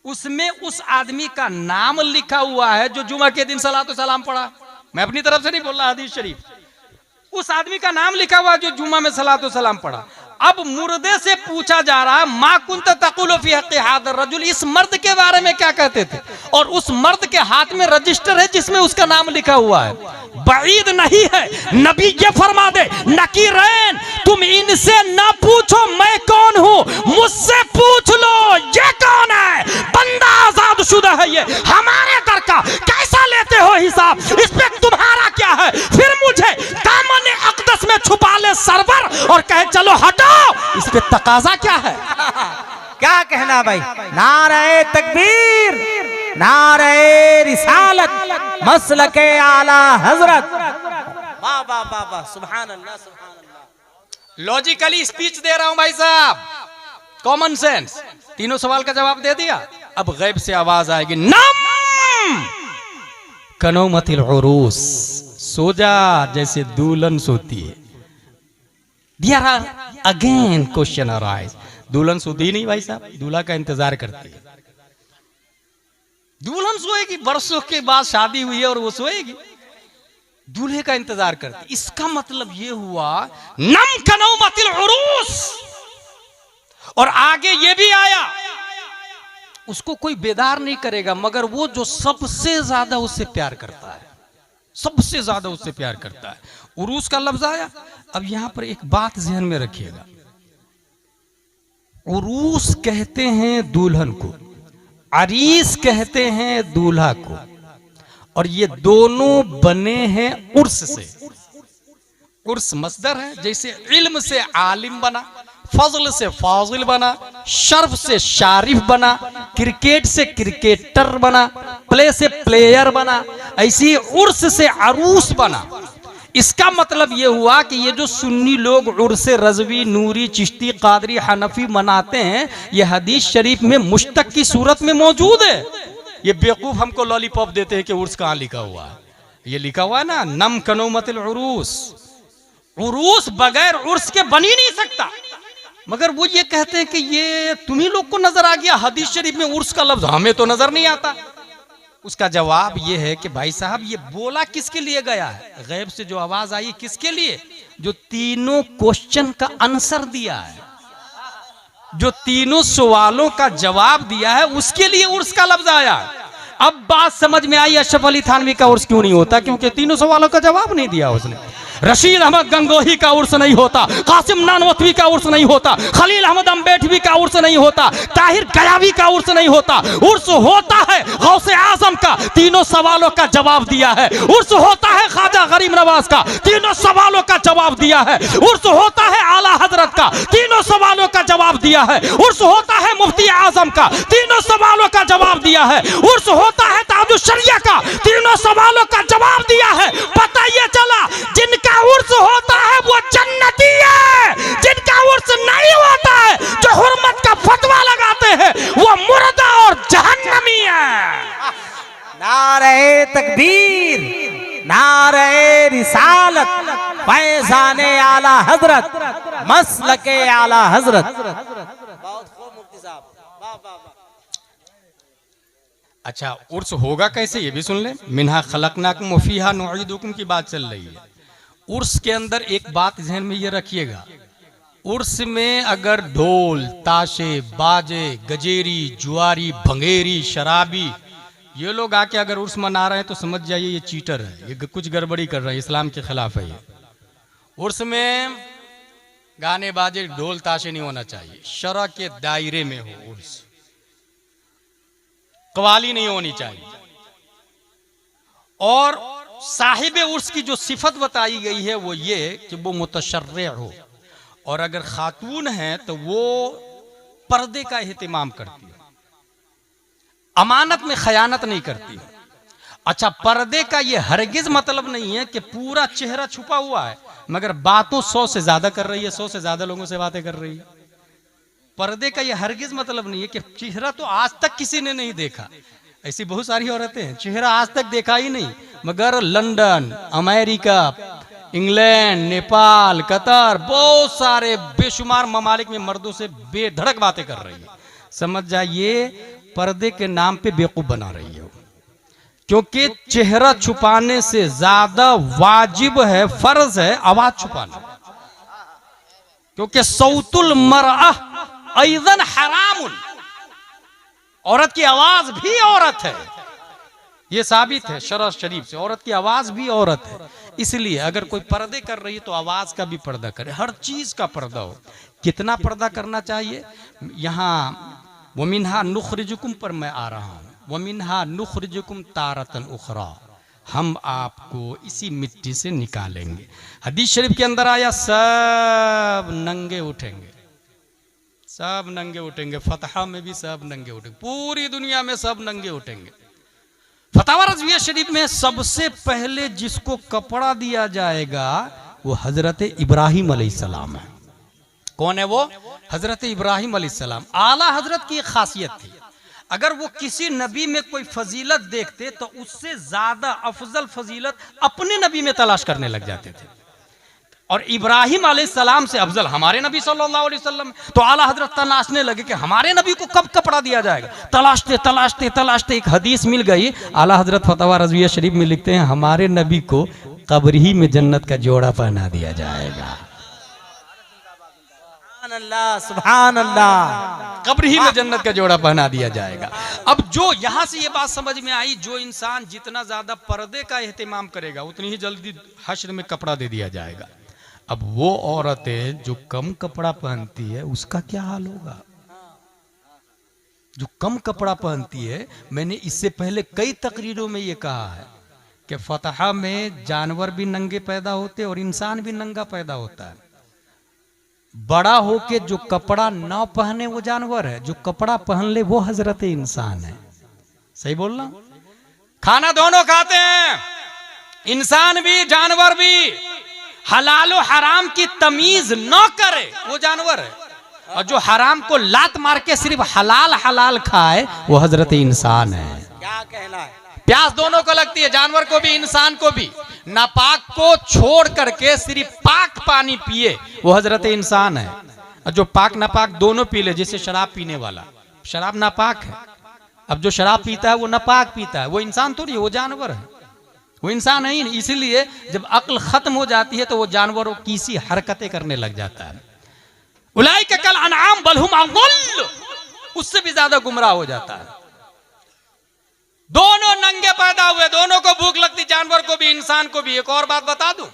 उसमें उस आदमी का नाम लिखा हुआ है जो जुमा के दिन सलातो सलाम पढ़ा। मैं अपनी तरफ से नहीं बोल रहा, हदीस शरीफ, उस आदमी का नाम लिखा हुआ जो जुमा में सलातो सलाम पढ़ा। अब मुर्दे से पूछा जा रहा है, मा कुंत तकुलु फी हक़्क़ि हाज़ा रजुल, इस मर्द के बारे में क्या कहते थे? और उस मर्द के हाथ में रजिस्टर है जिसमें उसका नाम लिखा हुआ है। बईद नहीं है, नबी ये फरमा दे, नकीरैन, तुम इनसे ना पूछो मैं कौन हूं, मुझसे पूछ लो ये कौन है। बंदा आजाद शुदा है ये, हमारे दर का कैसा लेते हो हिसाब, इस पे तुम्हारा क्या है? फिर मुझे दामन अक़दस में छुपा ले सरवर और कहे चलो हटो, इस पे तकाजा क्या है? क्या कहना भाई? नारे तकबीर, नारे रिसालत, मसलके आला हजरत। वाह वाह वाह वाह, सुभान अल्लाह सुभान अल्लाह। लॉजिकली स्पीच दे रहा हूं भाई साहब, कॉमन सेंस। तीनों सवाल का जवाब दे दिया। अब गैब से आवाज आएगी, नम कनौमतिल उरूस, सो जा जैसे दुल्हन सोती है। There are again question arise, दुल्हन सोती नहीं भाई साहब, दूल्हा का इंतजार करती है। दुल्हन सोएगी, बरसों के बाद शादी हुई है और वो सोएगी, दूल्हे का इंतजार करती। इसका मतलब ये हुआ नम कनौमतिल उरूस। और आगे ये भी आया, उसको कोई बेदार नहीं करेगा मगर वो जो सबसे ज्यादा उससे प्यार करता है, सबसे ज्यादा उससे प्यार करता है। उरूस का लफ्ज आया। अब यहां पर एक बात ध्यान में रखिएगा, उरूस कहते हैं दुल्हन को, अरीस कहते हैं दूल्हा को, और ये दोनों बने हैं उर्स से। उर्स मस्दर है, जैसे इल्म से आलिम बना, फजल से फाजिल बना, शर्फ से शारिफ बना, क्रिकेट से क्रिकेटर बना, प्ले से प्लेयर बना, ऐसी उर्स से अरूस बना। इसका मतलब यह हुआ कि ये जो सुन्नी लोग उर्स रज़वी, नूरी, चिश्ती, कादरी, हनफी मनाते हैं, ये हदीस शरीफ में मुश्तक की सूरत में मौजूद है। ये बेवकूफ हमको लॉलीपॉप देते हैं कि उर्स कहाँ लिखा हुआ है। ये लिखा हुआ है ना, नम कनौमतिल उरूस। उरूस बगैर उर्स के बन ही नहीं सकता। मगर वो ये कहते हैं कि ये तुम्ही लोग को नजर आ गया हदीस शरीफ में उर्स का लफ्ज, हमें तो नजर नहीं आता। उसका जवाब ये है कि भाई साहब, ये बोला किसके लिए गया है? गैब से जो आवाज आई किसके लिए? जो तीनों क्वेश्चन का आंसर दिया है, जो तीनों सवालों का जवाब दिया है, उसके लिए उर्स का लफ्ज आया। अब बात समझ में आई अशरफ अली थानवी का उर्स क्यों नहीं होता? क्योंकि तीनों सवालों का जवाब नहीं दिया उसने। रशीद अहमद गंगोही का उर्स नहीं होता, कासिम नानवतवी का उर्स नहीं होता, खलील अहमद अम्बेडवी का उर्स नहीं होता, ताहिर गयावी का उर्स नहीं होता। उर्स होता है है गौसे आजम का, तीनों सवालों का जवाब दिया है। उर्स होता है ख्वाजा गरीब नवाज का, तीनों सवालों का जवाब दिया है। उर्स होता है आला हजरत का, तीनों सवालों का जवाब दिया है। उर्स होता है मुफ्ती आजम का, तीनों सवालों का जवाब दिया है। उर्स होता है ताजुश शरिया का, तीनों सवालों का जवाब दिया है। पता ये चला जिनका उर्स होता है वो जन्नती है, जिनका उर्स नहीं होता है, जो हुर्मत का फतवा लगाते हैं, वो मुर्दा और जहन्नमी है। नारे तकबीर, नारे रिसालत, फैज़ाने आला हजरत, मसलके आला हजरत। बहुत खूब मुफ्ती साहब, वाह वाह वाह। अच्छा, उर्स होगा कैसे ये भी सुन ले। मिन्हा खलकनाकुम व फीहा नुईदुकुम की बात चल रही है। उर्स के अंदर एक बात ध्यान में ये रखिएगा, उर्स में अगर ढोल ताशे बाजे गजेरी जुआरी भंगेरी शराबी ये लोग आके अगर उर्स मना रहे हैं तो समझ जाइए ये चीटर है, ये कुछ गड़बड़ी कर रहा है, इस्लाम के खिलाफ है ये। उर्स में गाने बाजे ढोल ताशे नहीं होना चाहिए, शरा के दायरे में हो उर्स, कवाली नहीं होनी चाहिए। और साहिब उर्स की जो सिफत बताई गई है वो ये कि वो मुतशर्रे हो, और अगर खातून है तो वो पर्दे का एहतिमाम करती है, अमानत में खयानत नहीं करती है। अच्छा, पर्दे का ये हरगिज मतलब नहीं है कि पूरा चेहरा छुपा हुआ है मगर बातों 100 से ज्यादा कर रही है, 100 से ज्यादा लोगों से बातें कर रही है। पर्दे का ये हरगिज मतलब नहीं है कि चेहरा तो आज तक किसी ने नहीं देखा। ऐसी बहुत सारी औरतें हैं चेहरा आज तक देखा ही नहीं, मगर London, America, England, Nepal, Qatar, बहुत सारे बेशुमार ममालिक में मर्दों से बेधड़क बातें कर रही है। समझ जाइए पर्दे के नाम पे बेवकूफ बना रही है, क्योंकि चेहरा छुपाने से ज्यादा वाजिब है, फर्ज है आवाज छुपाना, क्योंकि सौतुल मरअह अयज़न हरामुन, औरत की आवाज भी औरत है, ये साबित है शरअ शरीफ से, औरत की आवाज भी औरत है। इसलिए अगर कोई पर्दे कर रही है तो आवाज का भी पर्दा करे, हर चीज का पर्दा हो। कितना पर्दा करना चाहिए, यहाँ वमिन्हा नुखरिजुकुम पर मैं आ रहा हूँ, वमिन्हा नुखरिजुकुम तारतन उखरा, हम आपको इसी मिट्टी से निकालेंगे। हदीस शरीफ के अंदर आया सब नंगे उठेंगे, सब नंगे उठेंगे, फतहा में भी सब नंगे उठेंगे, पूरी दुनिया में सब नंगे उठेंगे। फतवा रज़विया शरीफ में सबसे पहले जिसको कपड़ा दिया जाएगा वो हजरत इब्राहिम अलैहिस्सलाम है। कौन है वो? हजरत इब्राहिम अलैहिस्सलाम। आला हजरत की एक खासियत थी, अगर वो किसी नबी में कोई फजीलत देखते तो उससे ज्यादा अफजल फजीलत अपने नबी में तलाश करने लग जाते थे, और इब्राहिम अलैहिस्सलाम से अफजल हमारे नबी सल्लल्लाहु अलैहि वसल्लम। तो आला हजरत तलाशने लगे कि हमारे नबी को कब कपड़ा दिया जाएगा। तलाशते तलाशते तलाशते एक हदीस मिल गई। आला हजरत फतवा रज़विया शरीफ में लिखते हैं हमारे नबी को कब्र ही में जन्नत का जोड़ा पहना दिया जाएगा। सुभान अल्लाह, कब्र ही में जन्नत का जोड़ा पहना दिया जाएगा। अब जो यहां से ये बात समझ में आई, जो इंसान जितना ज्यादा पर्दे का एहतिमाम करेगा उतनी ही जल्दी हश्र में कपड़ा दे दिया जाएगा। अब वो औरतें जो कम कपड़ा पहनती है उसका क्या हाल होगा? जो कम कपड़ा पहनती है, मैंने इससे पहले कई तकरीरों में ये कहा है कि फतहा में जानवर भी नंगे पैदा होते और इंसान भी नंगा पैदा होता है। बड़ा होके जो कपड़ा ना पहने वो जानवर है, जो कपड़ा पहन ले वो हजरत इंसान है। सही बोलना? खाना दोनों खाते हैं, इंसान भी जानवर भी। हलाल और हराम की तमीज न करे वो जानवर है, और जो हराम को लात मार के सिर्फ हलाल हलाल खाए वो हजरत इंसान है। क्या कहना है? प्यास दोनों को लगती है, जानवर को भी इंसान को भी। नापाक को छोड़ करके सिर्फ पाक पानी पिए वो हजरत इंसान है, और जो पाक नापाक दोनों पी ले, जैसे शराब पीने वाला, शराब नापाक है, अब जो शराब पीता है वो नापाक पीता है, वो इंसान थोड़ी है, वो जानवर है, वो इंसान है ही नहीं। इसीलिए जब अक्ल खत्म हो जाती है तो वो जानवरों की सी हरकतें करने लग जाता है। उलाइका कल अनआम बल हुम अज़ल, उससे भी ज्यादा गुमराह हो जाता है। दोनों नंगे पैदा हुए, दोनों को भूख लगती, जानवर को भी इंसान को भी। एक और बात बता दूं,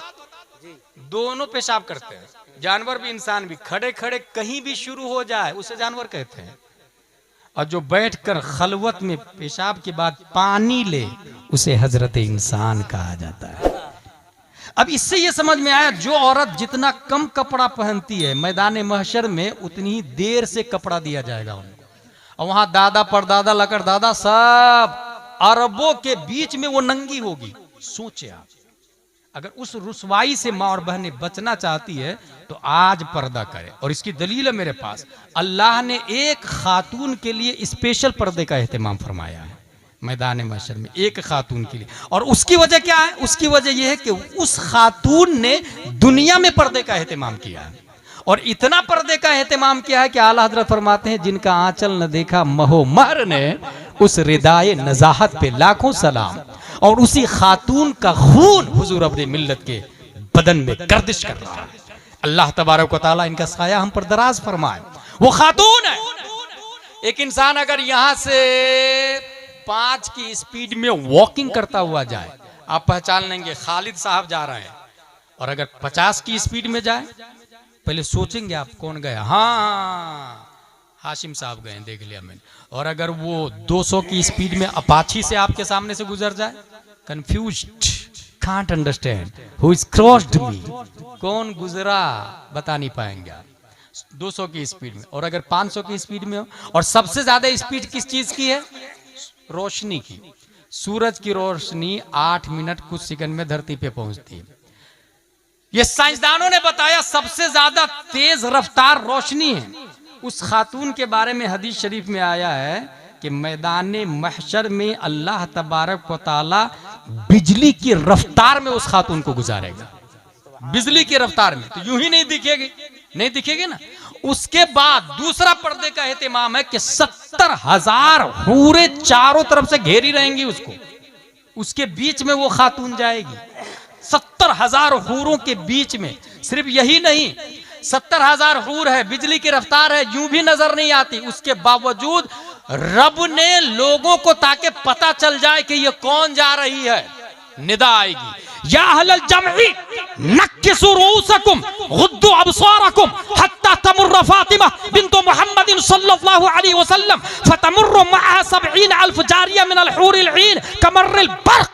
दोनों पेशाब करते हैं, जानवर भी इंसान भी। खड़े खड़े कहीं भी शुरू हो जाए उसे जानवर कहते हैं, और जो बैठकर खलवत में पेशाब के बाद पानी ले उसे हजरत इंसान कहा जाता है। अब इससे ये समझ में आया जो औरत जितना कम कपड़ा पहनती है मैदान महशर में उतनी ही देर से कपड़ा दिया जाएगा उनको, और वहां दादा परदादा लकड़ दादा सब अरबों के बीच में वो नंगी होगी। सोचे आप, अगर उस रुसवाई से माँ और बहनें बचना चाहती है तो आज पर्दा करे। और इसकी दलील है मेरे पास, अल्लाह ने एक खातून के लिए स्पेशल पर्दे का एहतमाम फरमाया है मैदान महशर में, एक खातून के लिए। और उसकी वजह क्या है? उसकी वजह यह है कि उस खातून ने दुनिया में पर्दे का एहतमाम किया है, और इतना पर्दे का एहतमाम किया है कि आला हजरत फरमाते हैं जिनका आंचल न देखा महो महर ने उस रिदाए नजाहत पे लाखों सलाम। और उसी खातून का खून हुजूर अपने मिल्लत के बदन में गर्दिश कर रहा है। अल्लाह तबारक व तआला इनका साया हम पर दराज फरमाए। वो खातून है। एक इंसान अगर यहां से 5 की स्पीड में वॉकिंग करता हुआ जाए, आप पहचान लेंगे खालिद साहब जा रहे हैं। और अगर 50 की स्पीड में जाए, पहले सोचेंगे आप कौन गया, हाँ हाशिम साहब गए, देख लिया मैंने। और अगर वो 200 की स्पीड में अपाची से आपके सामने से गुजर जाए, confused, can't understand who is crossed me, कौन गुजरा बता नहीं पाएंगे आप 200 की स्पीड में। और अगर 500 की स्पीड में हो, और सबसे ज्यादा स्पीड किस चीज की है? रोशनी की। सूरज की रोशनी 8 मिनट कुछ सेकंड में धरती पे पहुंचती है। ये साइंसदानों ने बताया सबसे ज्यादा तेज रफ्तार रोशनी है। उस खातून के बारे में हदीस शरीफ में आया है कि मैदान महशर में अल्लाह तबारक व तआला बिजली की रफ्तार में उस खातून को गुजारेगा, बिजली की रफ्तार में। तो यूं ही नहीं दिखेगी ना। उसके बाद दूसरा पर्दे का एहतमाम है कि 70,000 हूरें चारों तरफ से घेरी रहेंगी उसको, उसके बीच में वो खातून जाएगी। 70,000 हूरों के बीच में। सिर्फ यही नहीं, 70,000 हूर है, बिजली की रफ्तार है, यूं भी नजर नहीं आती। उसके बावजूद रब ने लोगों को, ताकि पता चल जाए कि ये कौन जा रही है, निदा आएगी, या अहलल जमई नक्किसू रूसकुम गुद्दू अबसारकुम हत्ता तमुर्र फातिमा बिन्त मुहम्मदिन सल्लल्लाहु अलैहि वसल्लम फतमुर्र मअहा 70,000 जारिया मिनल हूरिल ईन कमर्रिल बर्क।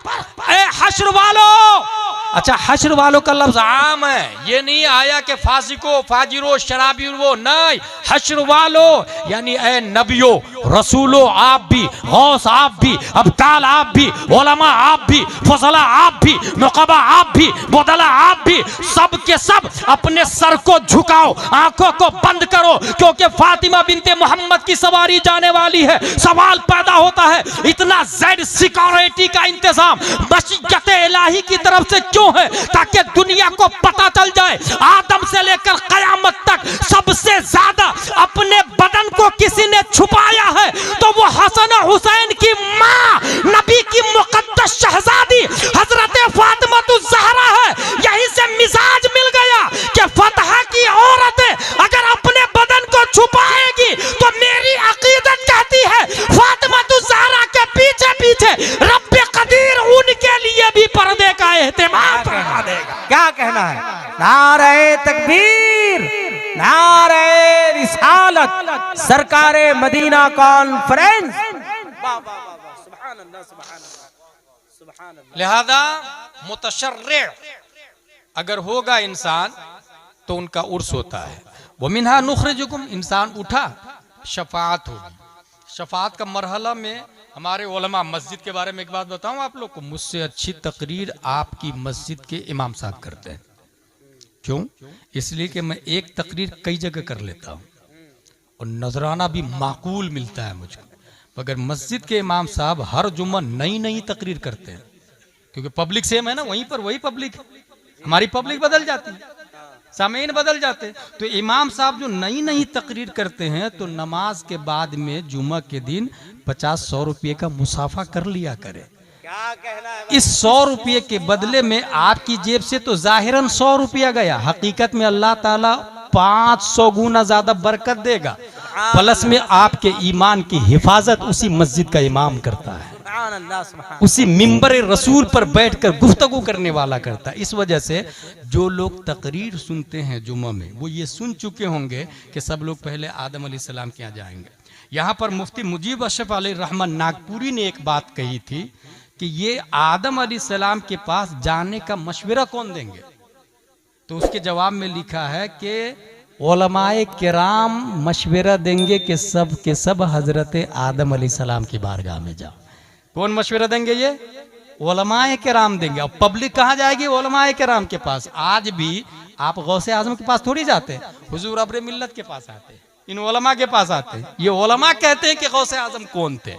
ए हश्र वालों, अच्छा हश्र वालों का लफ्ज आम है, ये नहीं आया कि फासिको फाजिरो शराबी, वो नहीं। हश्र वालों यानी ए नबियो रसूलो आप भी, गौस आप भी, अब्ताल आप भी, उलमा आप भी, फजला आप भी, नुकबा आप भी, मुदला आप भी, सब के सब अपने सर को झुकाओ, आंखों को बंद करो, क्योंकि फातिमा बिनते मोहम्मद की सवारी जाने वाली है। सवाल पैदा होता है, इतना ज़्यादा सिक्योरिटी का इंतजाम मशीयत इलाही की तरफ से क्यों है? ताकि दुनिया को पता चल जाए आदम से लेकर कयामत तक सबसे ज्यादा अपने बदन को किसी ने छुपाया है तो वो हसन हुसैन की मां, नबी की मुकद्दस शहजादी हजरत फातिमा ज़हरा है। यहीं से मिजाज मिल गया कि फतह की औरत अगर अपने बदन को छुपाएगी तो मेरी अकीदत कहती है फातिमा ज़हरा के पीछे पीछे रब्बे कदीर उनके लिए भी पर्दे का एहतमाम करवा देगा। क्या कहना है? नारे तकबीर, नारे रिसालत, सरकारे मदीना कॉन्फ्रेंस। सुभान अल्लाह, सुभान अल्लाह, सुभान अल्लाह। लिहाजा मुतशर्रे अगर होगा इंसान तो उनका उर्स होता है। वो मिन्हा नुखरिजुकुम, इंसान उठा, शफाअत होगी। शफाअत का मरहला में हमारे उलमा, मस्जिद के बारे में एक बात बताऊं आप लोग को, मुझसे अच्छी तकरीर आपकी मस्जिद के इमाम साहब करते हैं। क्यों? इसलिए कि मैं एक तकरीर कई जगह कर लेता हूं और नजराना भी माकूल मिलता है मुझको। मगर मस्जिद के इमाम साहब हर जुम्मा नई नई तकरीर करते हैं, क्योंकि पब्लिक सेम है ना, वहीं पर वही पब्लिक है। हमारी पब्लिक बदल जाती है, सामीन बदल जाते हैं। तो इमाम साहब जो नई नई तकरीर करते हैं तो नमाज के बाद में जुम्मा के दिन 50-100 रुपये का मुसाफा कर लिया करे। क्या कहना है? इस 100 रुपये के बदले में आपकी जेब से तो जाहिरन 100 रुपया गया, हकीकत में अल्लाह ताला 500 गुना ज्यादा बरकत देगा। प्लस में आपके ईमान की हिफाजत उसी मस्जिद का इमाम करता है, उसी मिंबर रसूल पर बैठकर गुफ्तगू करने वाला करता है। इस वजह से जो लोग तकरीर सुनते हैं जुम्मा में, वो ये सुन चुके होंगे कि सब लोग पहले आदम अलैहिस्सलाम के यहाँ जाएंगे, यहाँ पर मुफ्ती मुजीब अशरफ अली रहमान नागपुरी ने एक बात कही थी कि ये आदम अलैहिस्सलाम के पास जाने का मशवरा कौन देंगे, तो उसके जवाब में लिखा है कि उलमाए किराम मशवरा देंगे कि सब हजरत आदम अलैहिस्सलाम की बारगाह में जाओ। कौन मशवरा देंगे? ये उलमाए किराम देंगे। और पब्लिक कहाँ जाएगी? उलमाए किराम के पास। आज भी आप गौसे आजम के पास थोड़ी जाते हैं, हुजूर अब्रे मिल्लत के पास आते हैं, इन उलमा के पास आते हैं। ये उलमा कहते हैं कि गौसे आजम कौन थे।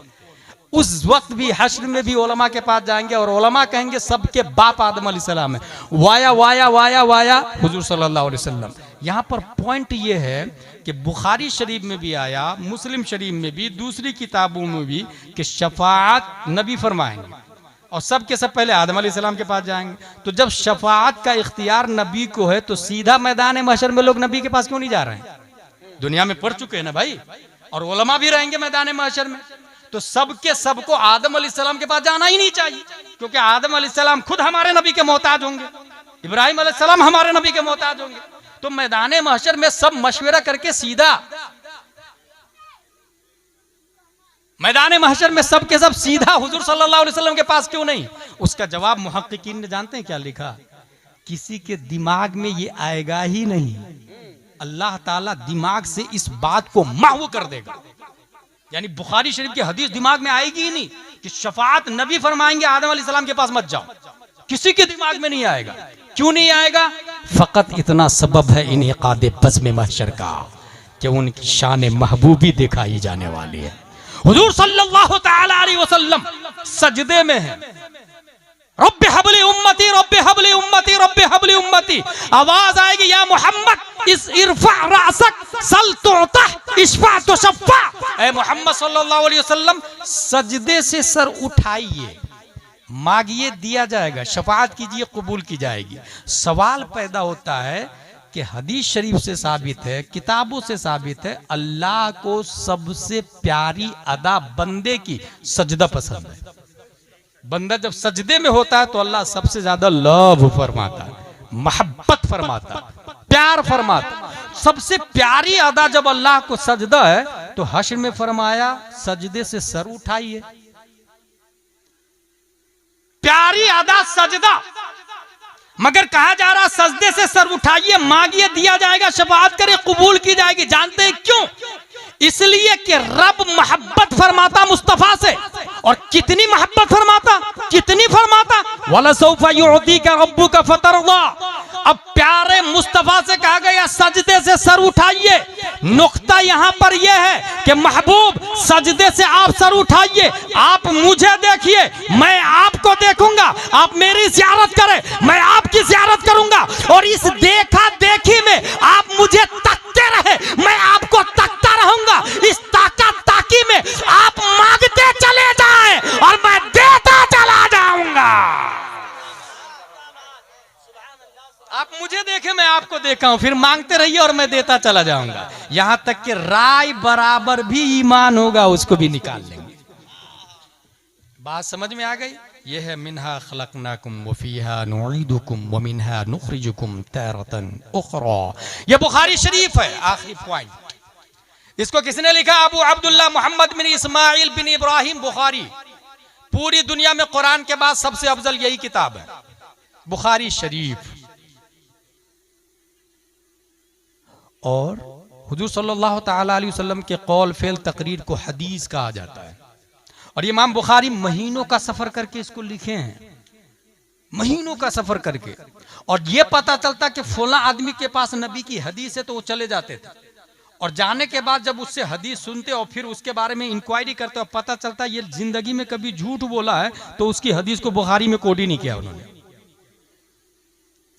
उस वक्त भी हश्र में भी उलमा के पास जाएंगे और उलमा कहेंगे सबके बाप आदम अलैहिस्सलाम है। वाया वाया वाया वाया हुजूर सल्लल्लाहु अलैहि वसल्लम। यहाँ पर पॉइंट ये है कि बुखारी शरीफ में भी आया, मुस्लिम शरीफ में भी, दूसरी किताबों में भी कि शफाअत नबी फरमाएंगे और सबके सब पहले आदम अलैहिस्सलाम के पास जाएंगे। तो जब शफाअत का इख्तियार नबी को है तो सीधा मैदान महशर में लोग नबी के पास क्यों नहीं जा रहे हैं? दुनिया में पढ़ चुके हैं ना भाई, और उलमा भी रहेंगे मैदान महशर में। तो सबके सबको आदम अलैहिस्सलाम के पास जाना ही नहीं चाहिए, क्योंकि आदम अलैहिस्सलाम खुद हमारे नबी के मोहताज होंगे, इब्राहिम अलैहिस्सलाम हमारे नबी के मोहताज होंगे। तो मैदान महशर में सब मशवरा करके सीधा मैदान महशर में सब के सब सीधा हुजूर सल्लल्लाहु अलैहि वसल्लम के पास क्यों नहीं? उसका जवाब मुहक्किकीन ने जानते हैं क्या लिखा? किसी के दिमाग में ये आएगा ही नहीं। अल्लाह ताला दिमाग से इस बात को महव कर देगा। यानी बुखारी शरीफ की हदीस दिमाग में आएगी ही नहीं कि शफाअत नबी फरमाएंगे आदम अलैहिस्सलाम के पास मत जाओ। किसी के दिमाग में नहीं आएगा। क्यों नहीं आएगा? फकत इतना सबब है इनेकाद बज़्म महशर का कि उनकी शान महबूबी दिखाई जाने वाली है। हुजूर सल्लल्लाहु तआला अलैहि वसल्लम सजदे में है, रब्बे हबली उम्मती रब्बे हबली उम्मती रब्बे हबली उम्मती। आवाज आएगी या मोहम्मद इस इरफा रासक सल तुअता इशफा तुशफ़ा। ऐ मोहम्मद सल्लल्लाहु अलैहि वसल्लम सजदे से सर उठाइए, मांगिए दिया जाएगा, शफाअत कीजिए कबूल की जाएगी। सवाल पैदा होता है कि हदीस शरीफ से साबित है, किताबों से साबित है, अल्लाह को सबसे प्यारी अदा बंदे की सजदा पसंद है। बंदा जब सजदे में होता है तो अल्लाह सबसे ज्यादा लव फरमाता है, मोहब्बत फरमाता है, प्यार फरमाता। सबसे प्यारी अदा जब अल्लाह को सजदा है तो हश्र में फरमाया सजदे से सर उठाइए। प्यारी अदा सजदा, मगर कहा जा रहा सजदे से सर उठाइए, मांगिए दिया जाएगा, शफाअत करे कबूल की जाएगी। जानते हैं क्यों? इसलिए कि रब मोहब्बत फरमाता मुस्तफा से। और कितनी मोहब्बत फरमाता, कितनी फरमाता, वला सौफा युअतीका रब्बुका फतरदा। अब प्यारे मुस्तफा से कहा गया सजदे से सर उठाइए। नुक्ता यहां पर यह है कि महबूब सजदे से आप सर उठाइए, आप मुझे देखिए, मैं आपको देखूंगा, आप मेरी ज़ियारत करें, मैं आपकी ज़ियारत करूंगा। और इस देखा देखी में आप मुझे तकते रहे, मैं आपको तकता रहूंगा। इस ताका ताकी में आप मांगते चले जाएं और मैं देता चला जाऊंगा। आप मुझे देखें, मैं आपको देखा हूं, फिर मांगते रहिए और मैं देता चला जाऊंगा। यहां तक कि राय बराबर भी ईमान होगा, उसको भी निकाल लेंगे। बात समझ में आ गई? यह है मिन्हा खलकनाकुम व फीहा नुईदुकुम व मिन्हा नुखरिजुकुम तारतन उखरा। यह बुखारी शरीफ है। आखिरी पॉइंट, इसको किसने लिखा? अबू अब्दुल्लाह मोहम्मद बिन इस्माइल बिन इब्राहिम बुखारी। पूरी दुनिया में कुरान के बाद सबसे अफजल यही किताब है, बुखारी शरीफ। और हुजूर सल्लल्लाहु तआला अलैहि वसल्लम के कौल फेल तकरीर को हदीस कहा जाता है। और इमाम बुखारी महीनों का सफर करके इसको लिखे हैं, महीनों का सफर करके। और ये पता चलता कि फला आदमी के पास नबी की हदीस है तो वो चले जाते थे, और जाने के बाद जब उससे हदीस सुनते और फिर उसके बारे में इंक्वायरी करते और पता चलता ये जिंदगी में कभी झूठ बोला है, तो उसकी हदीस को बुखारी में कोड ही नहीं किया उन्होंने।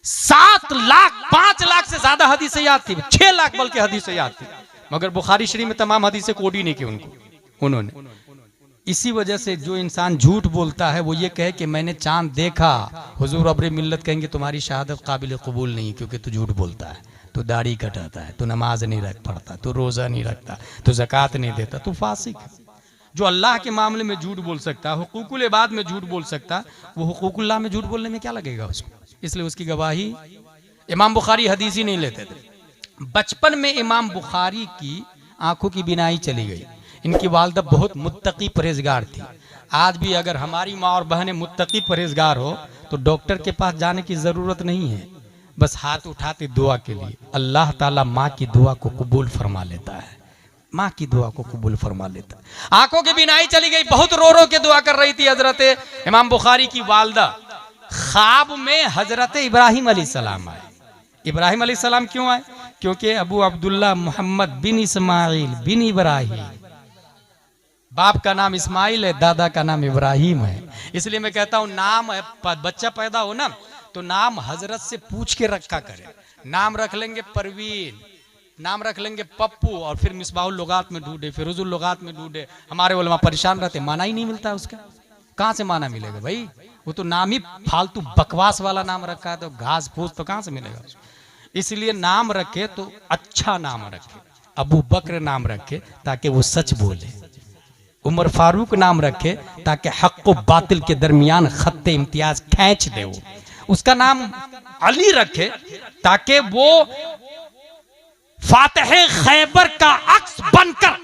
7 लाख 5 लाख से ज्यादा हदीसें याद थी, 6 लाख बल्कि हदीसें याद थी, मगर बुखारी शरीफ में तमाम हदीसें कोड ही नहीं की उन्होंने। इसी वजह से जो इंसान झूठ बोलता है वो ये कहे कि मैंने चांद देखा, हुजूर अब्रे मिल्लत कहेंगे तुम्हारी शहादत काबिल कबूल नहीं, क्योंकि तू झूठ बोलता है, तू दाढ़ी कटाता है, तू नमाज नहीं रख पड़ता, तू रोजा नहीं रखता, तू ज़कात नहीं देता, तू फासिक है। जो अल्लाह के मामले में झूठ बोल सकता है, हुकूकुल इबाद में झूठ बोल सकता है, वो हुकूकुल्लाह में झूठ बोलने में क्या लगेगा उसको? इसलिए उसकी गवाही इमाम बुखारी हदीस ही नहीं लेते थे। बचपन में इमाम बुखारी की आंखों की बिनाई चली गई, इनकी वालदा बहुत मुत्तकी परहेजगार थी। आज भी अगर हमारी माँ और बहनें मुत्तकी परहेजगार हो तो डॉक्टर के पास जाने की ज़रूरत नहीं है, बस हाथ उठाते दुआ के लिए। अल्लाह ताला माँ की दुआ को कबूल फरमा लेता है, माँ की दुआ को कबूल फरमा लेता है। आंखों की बीनाई चली गई, बहुत रो रो के दुआ कर रही थी हजरत इमाम बुखारी की वालदा। ख्वाब में हजरत इब्राहिम अलैहिस्सलाम आए। इब्राहिम अलैहिस्सलाम क्यों आए? क्योंकि अबू अब्दुल्ला मोहम्मद बिन इस्माइल बिन इब्राहिम, बाप का नाम इस्माइल है, दादा का नाम इब्राहिम है। इसलिए मैं कहता हूं नाम है, बच्चा पैदा हो ना तो नाम हजरत से पूछ के रखा करे। नाम रख लेंगे परवीन, नाम रख लेंगे पप्पू, और फिर मिसबाहुल लुगात में ढूंढे, फिरोजुल लुगात में ढूंढे। हमारे उलमा परेशान रहते, माना ही नहीं मिलता उसका। कहां से माना मिलेगा भाई? वो तो नाम ही फालतू बकवास वाला नाम रखा है, तो घास फूस तो कहां से मिलेगा? इसलिए नाम रखे तो अच्छा नाम रखे। अबू बकर नाम रखे ताकि वो सच बोले। उमर फारूक नाम रखे ताकि हक व बातिल के दरमियान खत्ते इम्तियाज खींच दे। वो उसका नाम अली रखे ताकि वो फातिह खैबर का अक्स बनकर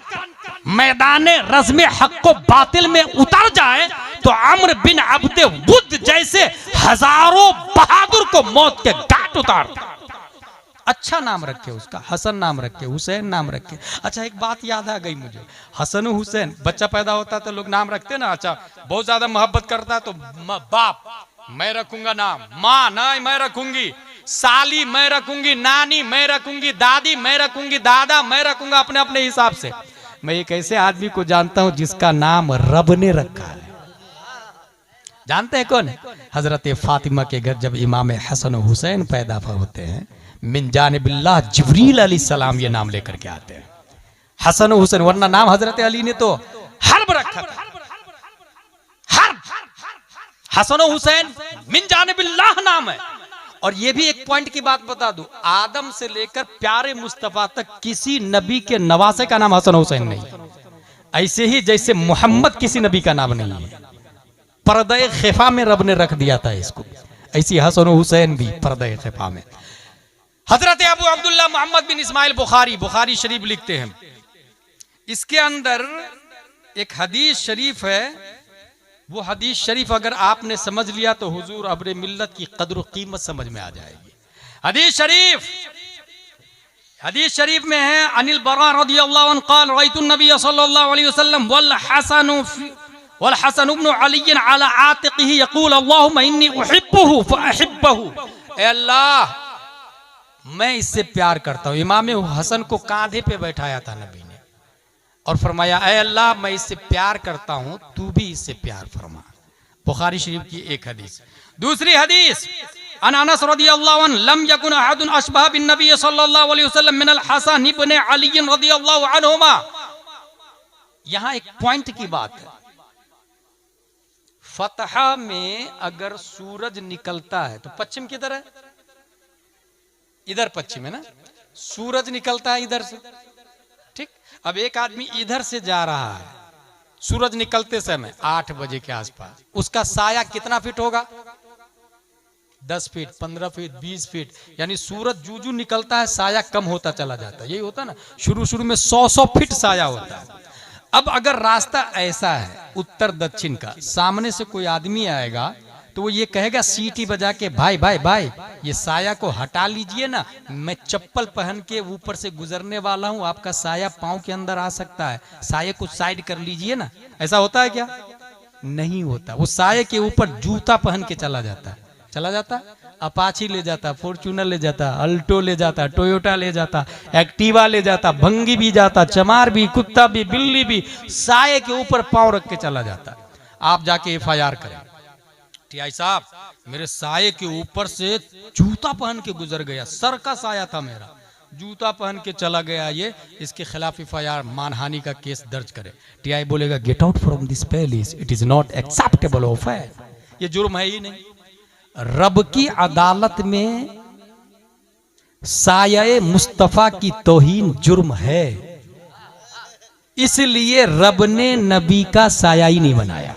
मैदान रज़्म हक व बातिल में उतर जाए तो अम्र बिन अब्दे वुद जैसे हजारों बहादुर को मौत के घाट उतार। अच्छा नाम रखे उसका, हसन नाम रखे, हुसैन नाम रखे। अच्छा एक बात याद आ गई मुझे, हसन हुसैन बच्चा पैदा होता है तो लोग नाम रखते ना। अच्छा बहुत ज्यादा मोहब्बत करता है तो बाप मैं रखूंगा नाम, माँ नहीं मैं रखूंगी, साली मैं रखूंगी, नानी मैं रखूंगी, दादी मैं रखूंगी, दादा मैं रखूंगा, अपने अपने हिसाब से। मैं एक ऐसे आदमी को जानता हूं जिसका नाम रब ने रखा है। जानते हैं कौन है? हजरत फातिमा के घर जब इमाम हसन हुसैन पैदा होते हैं, मिन जानिबिल्लाह जिब्रील अलैहिस्सलाम ये नाम लेकर के आते हैं, हसन हुसैन। वरना नाम हजरत अली ने तो हर्ब रखा था, हर्ब। हसन हुसैन मिन जानिबिल्लाह नाम है। और ये भी एक पॉइंट की बात बता दूं, आदम से लेकर प्यारे मुस्तफा तक किसी नबी के नवासे का नाम हसन हुसैन नहीं। ऐसे ही जैसे मोहम्मद किसी नबी का नाम नहीं है, पर्दे खिफा में रब ने रख दिया था इसको, ऐसी हसन हुसैन भी पर्दे खिफा में। हजरत अबू अब्दुल्ला मोहम्मद बिन इस्माइल बुखारी, बुखारी शरीफ लिखते हैं, इसके अंदर एक हदीस शरीफ है। वो हदीस शरीफ अगर आपने समझ लिया तो हुजूर अब्रे मिल्लत की कद्र कीमत समझ में आ जाएगी। हदीस शरीफ में है, अनिल बरा रदियल्लाहु अन्हु क़ाल रअयतु नबी सल्लल्लाहु अलैहि वसल्लम वल हसन इब्न अली अला आतिक़िही यक़ूल अल्लाहुम्मा इन्नी उहिब्बुहु फअहिब्बहु। ए अल्लाह मैं इससे प्यार करता हूँ। इमाम हसन को कांधे पे बैठाया था नबी ने और फरमाया ऐ अल्लाह मैं इससे प्यार करता हूँ, तू भी इससे प्यार फरमा। बुखारी शरीफ की एक हदीस। दूसरी हदीस अन अनस रदियल्लाहु अन्हु लम यकुन अहदुन अशबह बिन नबी सल्लल्लाहु अलैहि वसल्लम मिनल हसन इब्न अली रदियल्लाहु अन्हुमा। यहाँ एक पॉइंट की बात है, फतहा में अगर सूरज निकलता है तो पश्चिम किधर है? इधर पश्चिम है ना, सूरज निकलता है इधर से, ठीक। अब एक आदमी इधर से जा रहा है, सूरज निकलते समय 8 बजे के आसपास, उसका साया कितना फीट होगा? 10 फीट, 15 फीट, 20 फीट। यानी सूरज जूजू निकलता है साया कम होता चला जाता है। यही होता है ना, शुरू में 100 फीट साया होता है। अब अगर रास्ता ऐसा है उत्तर दक्षिण का, सामने से कोई आदमी आएगा तो वो ये कहेगा सीटी बजा के, भाई भाई भाई ये साया को हटा लीजिए ना, मैं चप्पल पहन के ऊपर से गुजरने वाला हूँ, आपका साया पाँव के अंदर आ सकता है, साये को साइड कर लीजिए ना। ऐसा होता है क्या? नहीं होता। वो साये के ऊपर जूता पहन के चला जाता है, अपाची ले जाता, फॉर्च्यूनर ले जाता, अल्टो ले जाता, टोयोटा ले जाता, एक्टिवा ले जाता, भंगी भी जाता, चमार भी, कुत्ता भी, बिल्ली भी, साये के ऊपर पाँव रख के चला जाता। आप जाके FIR करें, टीआई साहब मेरे साये के ऊपर से जूता पहन के गुजर गया, सर का साया था मेरा, जूता पहन के चला गया, ये इसके खिलाफ FIR मानहानि का केस दर्ज करे। टीआई बोलेगा get out from this palace, it is not acceptable offence. ये जुर्म है ही नहीं। रब की अदालत में साये मुस्तफा की तौहीन जुर्म है, इसलिए रब ने नबी का साया ही नहीं बनाया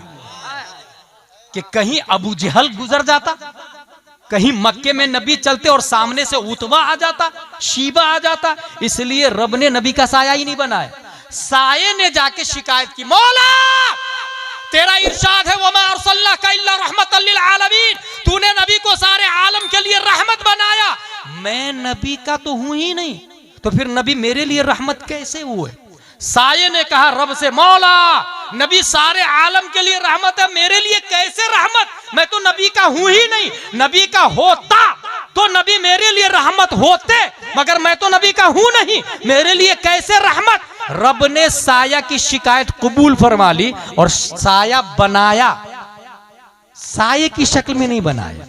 कि कहीं अबू जहल गुजर जाता, कहीं मक्के में नबी चलते और सामने से उतबा आ जाता, शीबा आ जाता, इसलिए रब ने नबी का साया ही नहीं बनाया। साये ने जाके शिकायत की, मौला तेरा इरशाद है वमा अरसलनाका इल्ला रहमतल लिल आलमीन, तूने नबी को सारे आलम के लिए रहमत बनाया, मैं नबी का तो हूं ही नहीं, तो फिर नबी मेरे लिए रहमत कैसे हुए? साये ने कहा रब से, मौला नबी सारे आलम के लिए रहमत है, मेरे लिए कैसे रहमत? मैं तो नबी का हूं ही नहीं, नबी का होता तो नबी मेरे लिए रहमत होते, मगर मैं तो नबी का हूं नहीं, मेरे लिए कैसे रहमत? रब ने साया की शिकायत कबूल फरमा ली और साया बनाया, साये की शक्ल में नहीं बनाया,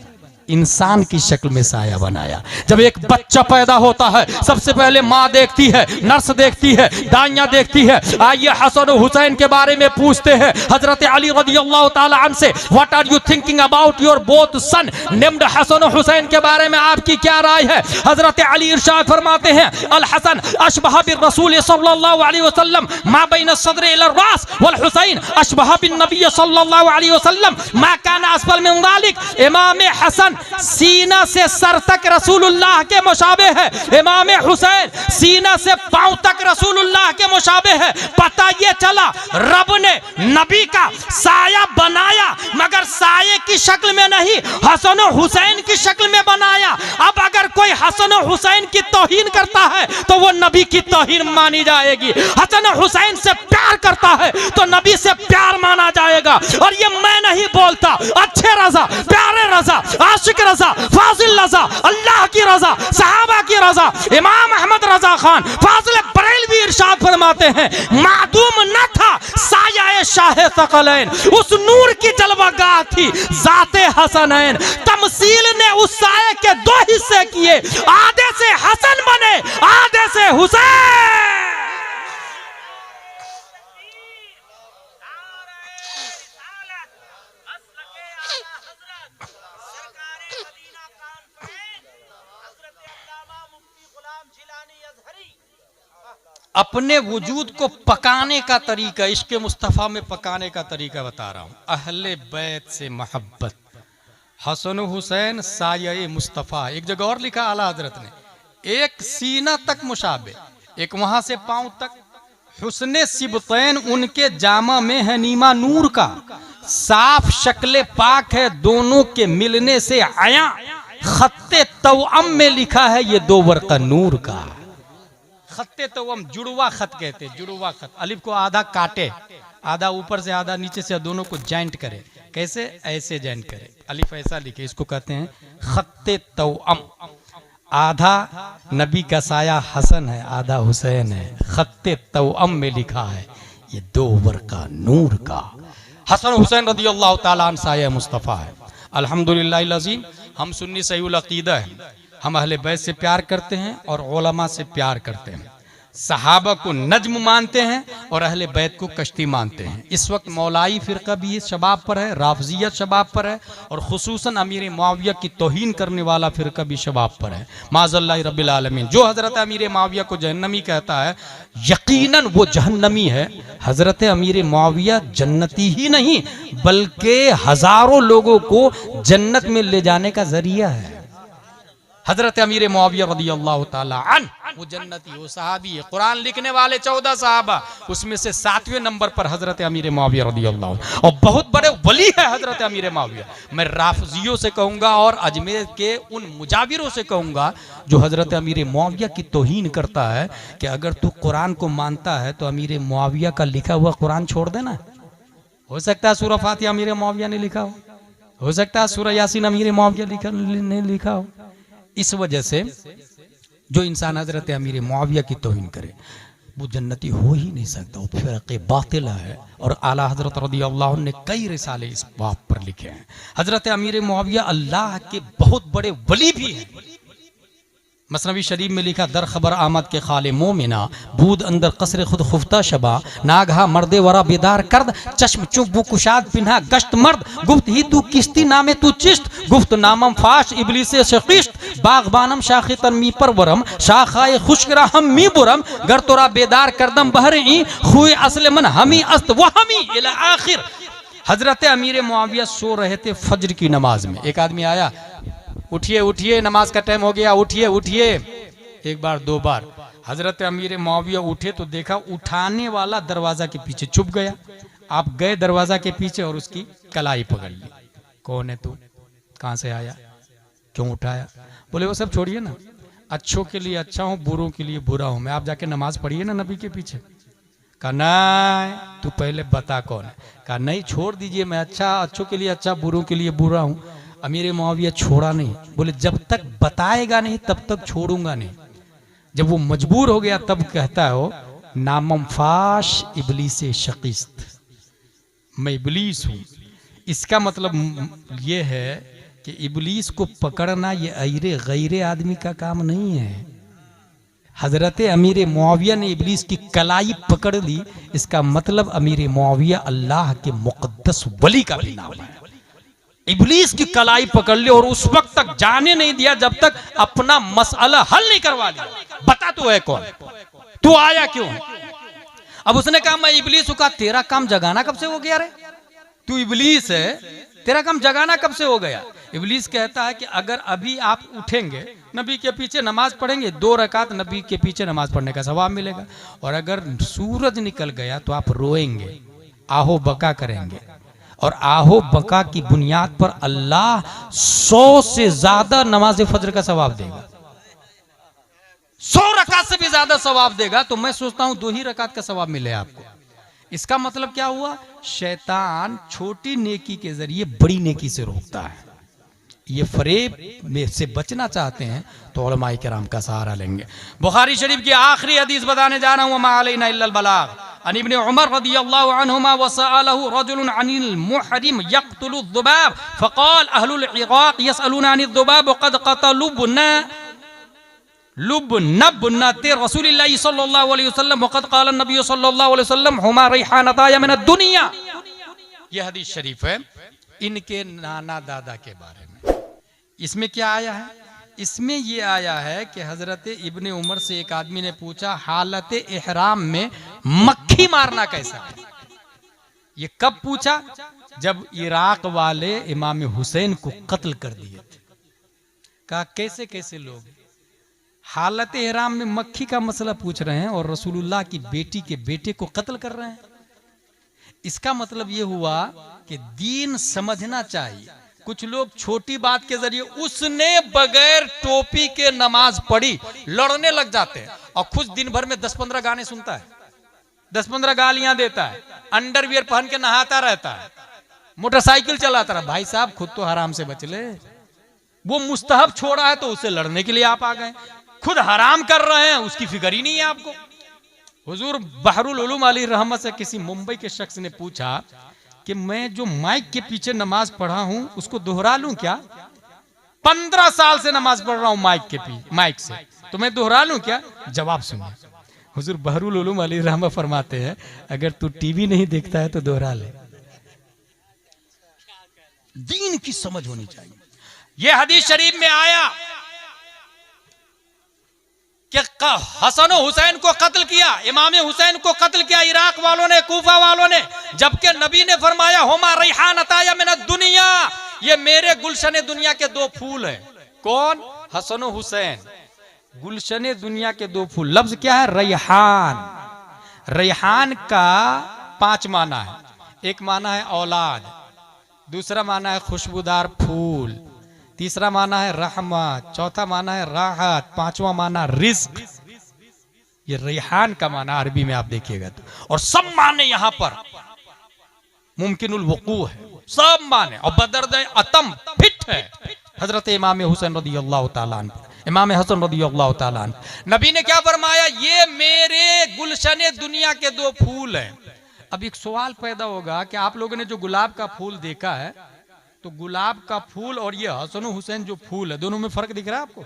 इंसान की शक्ल में साया बनाया। जब एक बच्चा पैदा होता है सबसे पहले माँ देखती है, नर्स देखती है, दाइयाँ देखती है। आइए हसन और हुसैन के बारे में पूछते हैं हजरत अली रदियल्लाहु ताला अन्हु से, what are you thinking about your both son named Hasan और हुसैन के बारे में आपकी क्या राय है? हजरत अली इरशाद फरमाते हैं, अल हसन अशबह बिर रसूल सल्लल्लाहु अलैहि वसल्लम मा बैन सद्र इला रास वल हुसैन अशबह बिन नबी सल्लल्लाहु अलैहि वसल्लम मा काना असफल मिन जालिक। इमाम हसन सीना से सर तक रसूलुल्लाह के मुशाबे है, इमाम हुसैन सीना से पांव तक रसूलुल्लाह के मुशाबे है। पता ये चला रब ने नबी का साया बनाया, मगर साये की शक्ल में नहीं, हसन और हुसैन की शक्ल में बनाया। अब अगर कोई हसन और हुसैन की तौहीन करता है तो वो नबी की तौहीन मानी जाएगी, हसन और हुसैन से प्यार करता है तो नबी से प्यार माना जाएगा। और ये मैं नहीं बोलता, अच्छे रजा, प्यारे रजा, आशिक रजा, फाजिल रजा, अल्लाह की रजा, सहाबा की रजा, इमाम अहमद रजा खान फाजिल बरेलवी इरशाद फरमाते हैं, मादूम न था साया शाह सकलैन, उस नूर की जलवागाह थी जाते हसनैन। तमसील ने उस साये के दो हिस्से किए, आधे से हसन बने, आधे से हुसैन। अपने वजूद को पकाने का तरीका, इश्क मुस्तफ़ा में पकाने का तरीका बता रहा हूँ। अहले बैत से मोहब्बत, हसन हुसैन साये मुस्तफ़ा। एक जगह और लिखा आला हजरत ने, एक सीना तक मुशाबे, एक वहां से पांव तक, हुस्ने सिबतैन उनके जामा में है नीमा नूर का, साफ शक्ले पाक है दोनों के मिलने से आया, खत्ते तौअम में लिखा है ये दो वर्क़ा नूर का। खत्ते तौअम जुड़वा खत कहते, जुड़वा खत, अलिफ को आधा काटे, आधा ऊपर से आधा नीचे से, दोनों को जॉइंट करे। कैसे? ऐसे जॉइंट करे, अलिफ ऐसा लिखे, इसको कहते हैं खत्ते तौअम। आधा नबी का साया हसन है, आधा हुसैन है, खत्ते तौअम में लिखा है ये दो वर्क़ा नूर का। हसन हुसैन रदियल्लाहु ताला अन्हु साया मुस्तफ़ा है। अल्हम्दुलिल्लाह अज़ीम, हम सुन्नी सहीउल अक़ीदा है, हम अहले बैत से प्यार करते हैं और उलमा से प्यार करते हैं, सहाबा को नज्म मानते हैं और अहले बैत को कश्ती मानते हैं। इस वक्त मौलाई फ़िरका भी शबाब पर है, राफ़ज़ियत शबाब पर है, और खुसूसन अमीर मुआविया की तौहीन करने वाला फ़िरका भी शबाब पर है। माज़ल्लाहि रब्बिल आलमीन। जो हज़रत अमीर मुआविया को जहन्नमी कहता है, यकीनन वो जहन्नमी है। हज़रत अमीर मुआविया जन्नती ही नहीं बल्कि हज़ारों लोगों को जन्नत में ले जाने का ज़रिया है। हजरत अमीर मुआविया रदियल्लाहु ताला अन्हु वो जन्नती, वो सहाबी है। कुरान लिखने वाले 14 सहाबा, उसमें से 7वें नंबर पर हजरत अमीर मुआविया रदियल्लाहु, और बहुत बड़े वली है हजरत अमीर मुआविया। मैं राफ़ज़ियों से कहूँगा और अजमेर के उन मुजाविरों से कहूँगा जो हजरत अमीर मुआविया की तौहीन करता है कि अगर तू कुरान को मानता है तो अमीर मुआविया का लिखा हुआ कुरान छोड़ देना। हो सकता है सूरह फातिहा अमीर मुआविया ने लिखा हो सकता है सूरह यासीन अमीर मुआविया ने लिखा हो। इस वजह से जो इंसान हजरत अमीर मुआविया की तौहीन करे वो जन्नती हो ही नहीं सकता, वो फ़िरक़े बातिला है। और आला हजरत रदियल्लाहु अन्हु ने कई रिसाले इस बाब पर लिखे हैं। हजरत अमीर मुआविया अल्लाह के बहुत बड़े वली भी हैं। मसनवी शरीफ में लिखा, दर खबर आमद के खाले मोमिना, बूद अंदर कसर खुद खुफ्ता शबा, नागहा मर्दे वरा बेदार करद, चश्म चुब्बू कुशाद पिन्हा गश्त मर्द, गुफ्त ही तू किस्ती नामे तू चिश्त, गुफ्त नामम फाश इबलीसे शकीश्त, बागबानम शाखी तरमी पर वरम, शाखाए खुशकरा हम मी बुरम, गर तोरा बेदार करदम बहर ई, खुए असले मन हमी अस्त व हमी इला आखिर। हजरत अमीर मुआविया सो रहे थे फज्र की नमाज में। एक आदमी आया, उठिए उठिए नमाज का टाइम हो गया, उठिए उठिए। एक बार दो बार, हजरत अमीर मुआविया उठे तो देखा उठाने वाला दरवाजा के पीछे छुप गया। आप गए दरवाजा के पीछे और उसकी कलाई पकड़ ली। कौन है तू, कहां से आया, क्यों उठाया? बोले वो सब छोड़िए ना, अच्छों के लिए अच्छा हूं, बुरों के लिए बुरा हूं मैं। आप जाके नमाज पढ़िए ना नबी के पीछे। कहा नहीं, तू पहले बता कौन है। कहा नहीं, छोड़ दीजिए, मैं अच्छा, अच्छों के लिए अच्छा, बुरों के लिए बुरा हूं। अमीर मुआविया छोड़ा नहीं। बोले जब तक बताएगा नहीं तब तक छोड़ूंगा नहीं। जब वो मजबूर हो गया तब कहता है वो, नामम फाश इबलीस शकीस्त, मैं इबलीस हूं। इसका मतलब ये है कि इबलीस को पकड़ना ये अरे गैरे आदमी का काम नहीं है। हजरत अमीर मुआविया ने इबलीस की कलाई पकड़ ली, इसका मतलब अमीर मुआविया अल्लाह के मुकद्दस वली का भी नाम है। इबलीस की कलाई पकड़ ली और उस वक्त तक जाने नहीं दिया जब तक अपना मसला हल नहीं करवा लिया। बता तू है कौन, तू आया क्यों? अब उसने कहा मैं इबलीस हूं। कहा तेरा काम जगाना कब से हो गया रे? तू इबलीस है, तेरा काम जगाना कब से हो गया? इबलीस कहता है कि अगर अभी आप उठेंगे, नबी के पीछे नमाज पढ़ेंगे, 2 रकात नबी के पीछे नमाज पढ़ने का सवाब मिलेगा। और अगर सूरज निकल गया तो आप रोएंगे, आहो बका करेंगे। और आहो बका की बुनियाद पर अल्लाह 100 से ज्यादा नमाज फजर का सवाब देगा, 100 रकात से भी ज्यादा सवाब देगा। तो मैं सोचता हूं 2 ही रकात का सवाब मिले आपको। इसका मतलब क्या हुआ? शैतान छोटी नेकी के जरिए बड़ी नेकी से रोकता है। ये फरेब में से बचना चाहते हैं तो उलमाए किराम का सहारा लेंगे। बुखारी शरीफ की आखिरी हदीस बताने जा रहा हूं, मा अलैना इल्लल बलाग। अन इब्न उमर रदियल्लाहु अन्हुमा वसअलहु रजुलन अनिल मुहरिम यक्तुलु ज़ुबाब फक़ाल अहलुल इराक़ यसअलूना अनिल ज़ुबाब वक़द क़तलुबना लुबनबनते रसूलिल्लाहि सल्लल्लाहु अलैहि वसल्लम वक़द क़ाल नबी सल्लल्लाहु अलैहि वसल्लम हुमा रैहानताया मिन दुनिया। यह हदीस शरीफ है इनके नाना दादा के बारे में। इसमें क्या आया है? इसमें यह आया है कि हजरत इब्ने उमर से एक आदमी ने पूछा हालत इहराम में मक्खी मारना कैसा है? ये कब पूछा? जब इराक वाले इमाम हुसैन को कत्ल कर दिए थे। कहा कैसे कैसे लोग हालत इहराम में मक्खी का मसला पूछ रहे हैं और रसूलुल्लाह की बेटी के बेटे को कत्ल कर रहे हैं। इसका मतलब यह हुआ कि दीन समझना चाहिए। कुछ लोग छोटी बात के जरिए उसने बगैर टोपी के नमाज पढ़ी लड़ने लग जाते हैं और खुद दिन भर में 10-15 गाने सुनता है, 10-15 गालियां देता है, अंडरवियर पहन के नहाता रहता है, मोटरसाइकिल चलाता रहा। भाई साहब खुद तो हराम से बच ले। वो मुस्तहब छोड़ा है तो उससे लड़ने के लिए आप आ गए। खुद हराम कर रहे हैं उसकी फिक्र ही नहीं है आपको। हुजूर बहरुल उलूम अली रहमत से किसी मुंबई के शख्स ने पूछा कि मैं जो माइक के पीछे नमाज पढ़ा हूं उसको दोहरा लूं क्या? 15 साल से नमाज पढ़ रहा हूं माइक से, तो मैं दोहरा लूं क्या? जवाब सुनिए, हुजूर बहरुल उलूम अली रहमत फरमाते हैं अगर तू टीवी नहीं देखता है तो दोहरा ले। दीन की समझ होनी चाहिए। यह हदीस शरीफ में आया कि हसन हुसैन को कत्ल किया, इमाम हुसैन को कत्ल किया इराक वालों ने, कूफा वालों ने, जबकि नबी ने फरमाया हुमा रैहानताया मिन दुनिया, ये मेरे गुलशन दुनिया के 2 फूल हैं। कौन? हसन हुसैन। गुलशन दुनिया के 2 फूल। लफ्ज क्या है? रैहान। रैहान का 5 माना है। एक माना है औलाद, दूसरा माना है खुशबूदार फूल, तीसरा माना है रहमत, चौथा माना है राहत, 5वां माना रिज्क। ये रेहान का माना अरबी में आप देखिएगा तो। और सब माने यहां पर मुमकिनुल वुकू है, सब माने और बदर्द अतम फिट है। हजरत इमाम हुसैन रदियल्लाहु ताला अन्हु, इमाम हसन रदियल्लाहु ताला अन्हु, नबी ने क्या फरमाया? ये मेरे गुलशन दुनिया के 2 फूल हैं। अब एक सवाल पैदा होगा कि आप लोगों ने जो गुलाब का फूल देखा है, तो गुलाब का फूल और ये हसन हुसैन जो फूल है, दोनों में फर्क दिख रहा है आपको?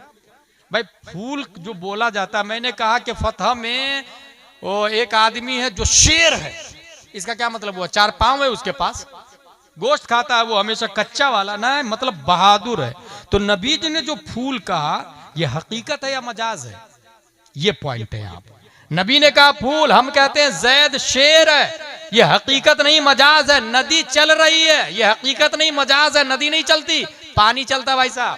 भाई फूल जो बोला जाता है, मैंने कहा कि फतह में वो एक आदमी है जो शेर है, इसका क्या मतलब हुआ? 4 पांव है उसके पास, गोश्त खाता है वो हमेशा कच्चा वाला, ना मतलब बहादुर है। तो नबी जी ने जो फूल कहा ये हकीकत है या मजाज है? ये पॉइंट है यहाँ पर। नबी ने कहा फूल, हम कहते हैं जैद शेर है, ये हकीकत नहीं मजाज है। नदी चल रही है, ये हकीकत नहीं मजाज है। नदी नहीं चलती, पानी चलता भाई साहब,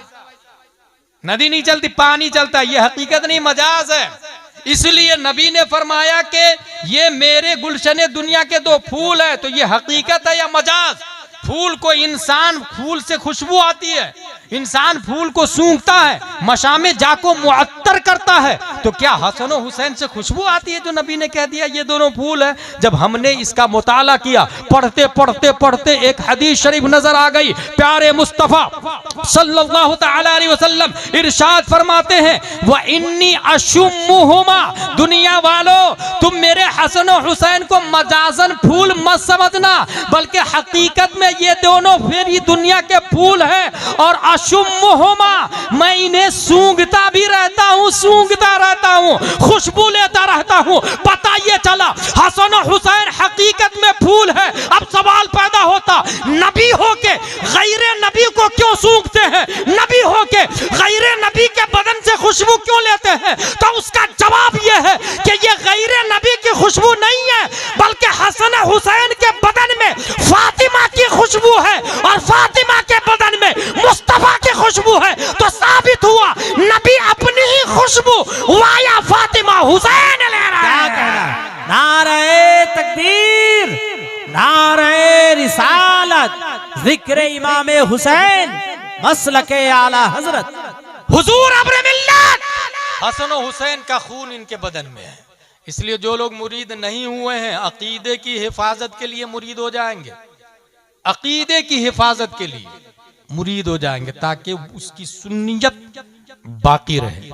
नदी नहीं चलती पानी चलता, ये हकीकत नहीं मजाज है। इसलिए नबी ने फरमाया कि ये मेरे गुलशने दुनिया के दो फूल है। तो ये हकीकत है या मजाज? फूल को इंसान, फूल से खुशबू आती है, इंसान फूल को सूंघता है, मशामे जाको मुअत्तर करता है, तो क्या हसन और हुसैन से खुशबू आती है जो नबी ने कह दिया ये दोनों फूल है? जब हमने इसका मुताला किया, पढ़ते पढ़ते पढ़ते एक हदीस शरीफ नजर आ गई। प्यारे मुस्तफा सल्लल्लाहु तआला अलैहि वसल्लम इरशाद फरमाते हैं, व इन्नी अशुम्मुहुमा, दुनिया वालों तुम मेरे हसन और हुसैन को मजाजन फूल मत समझना, बल्कि हकीकत में ये दोनों मेरी दुनिया के फूल हैं। और अशुम्मुहुमा, मैं इन्हें सूंघता भी रहता हूँ, सूंघता रहता हूँ, खुशबू लेता रहता हूँ। पता ये चला हसन और हुसैन हकीकत में फूल है। अब सवाल पैदा होता, नबी होके गैरे नबी को क्यों सूंघते हैं? नबी होके गैरे नबी के बदन से खुशबू क्यों लेते हैं? तो उसका जवाब यह है कि ये गैरे नबी की खुशबू नहीं है, बल्कि हसन हुसैन के बदन में फातिमा की खुशबू है और फातिमा के बदन में मुस्तफा की खुशबू है। तो साबित हुआ नबी अपनी ही खुशबू वाया फातिमा हुसैन ले रहा है। नारे तकबीर, नारे रिसालत, जिक्र इमाम हुसैन, मसलके आला हजरत हुजूर अब्र मिल्लत। हसन और हुसैन का खून इनके बदन में है। इसलिए जो लोग मुरीद नहीं हुए हैं, अकीदे की हिफाजत के लिए मुरीद हो जाएंगे, अकीदे की हिफाजत के लिए मुरीद हो जाएंगे, ताकि उसकी सुन्नियत बाकी रहे,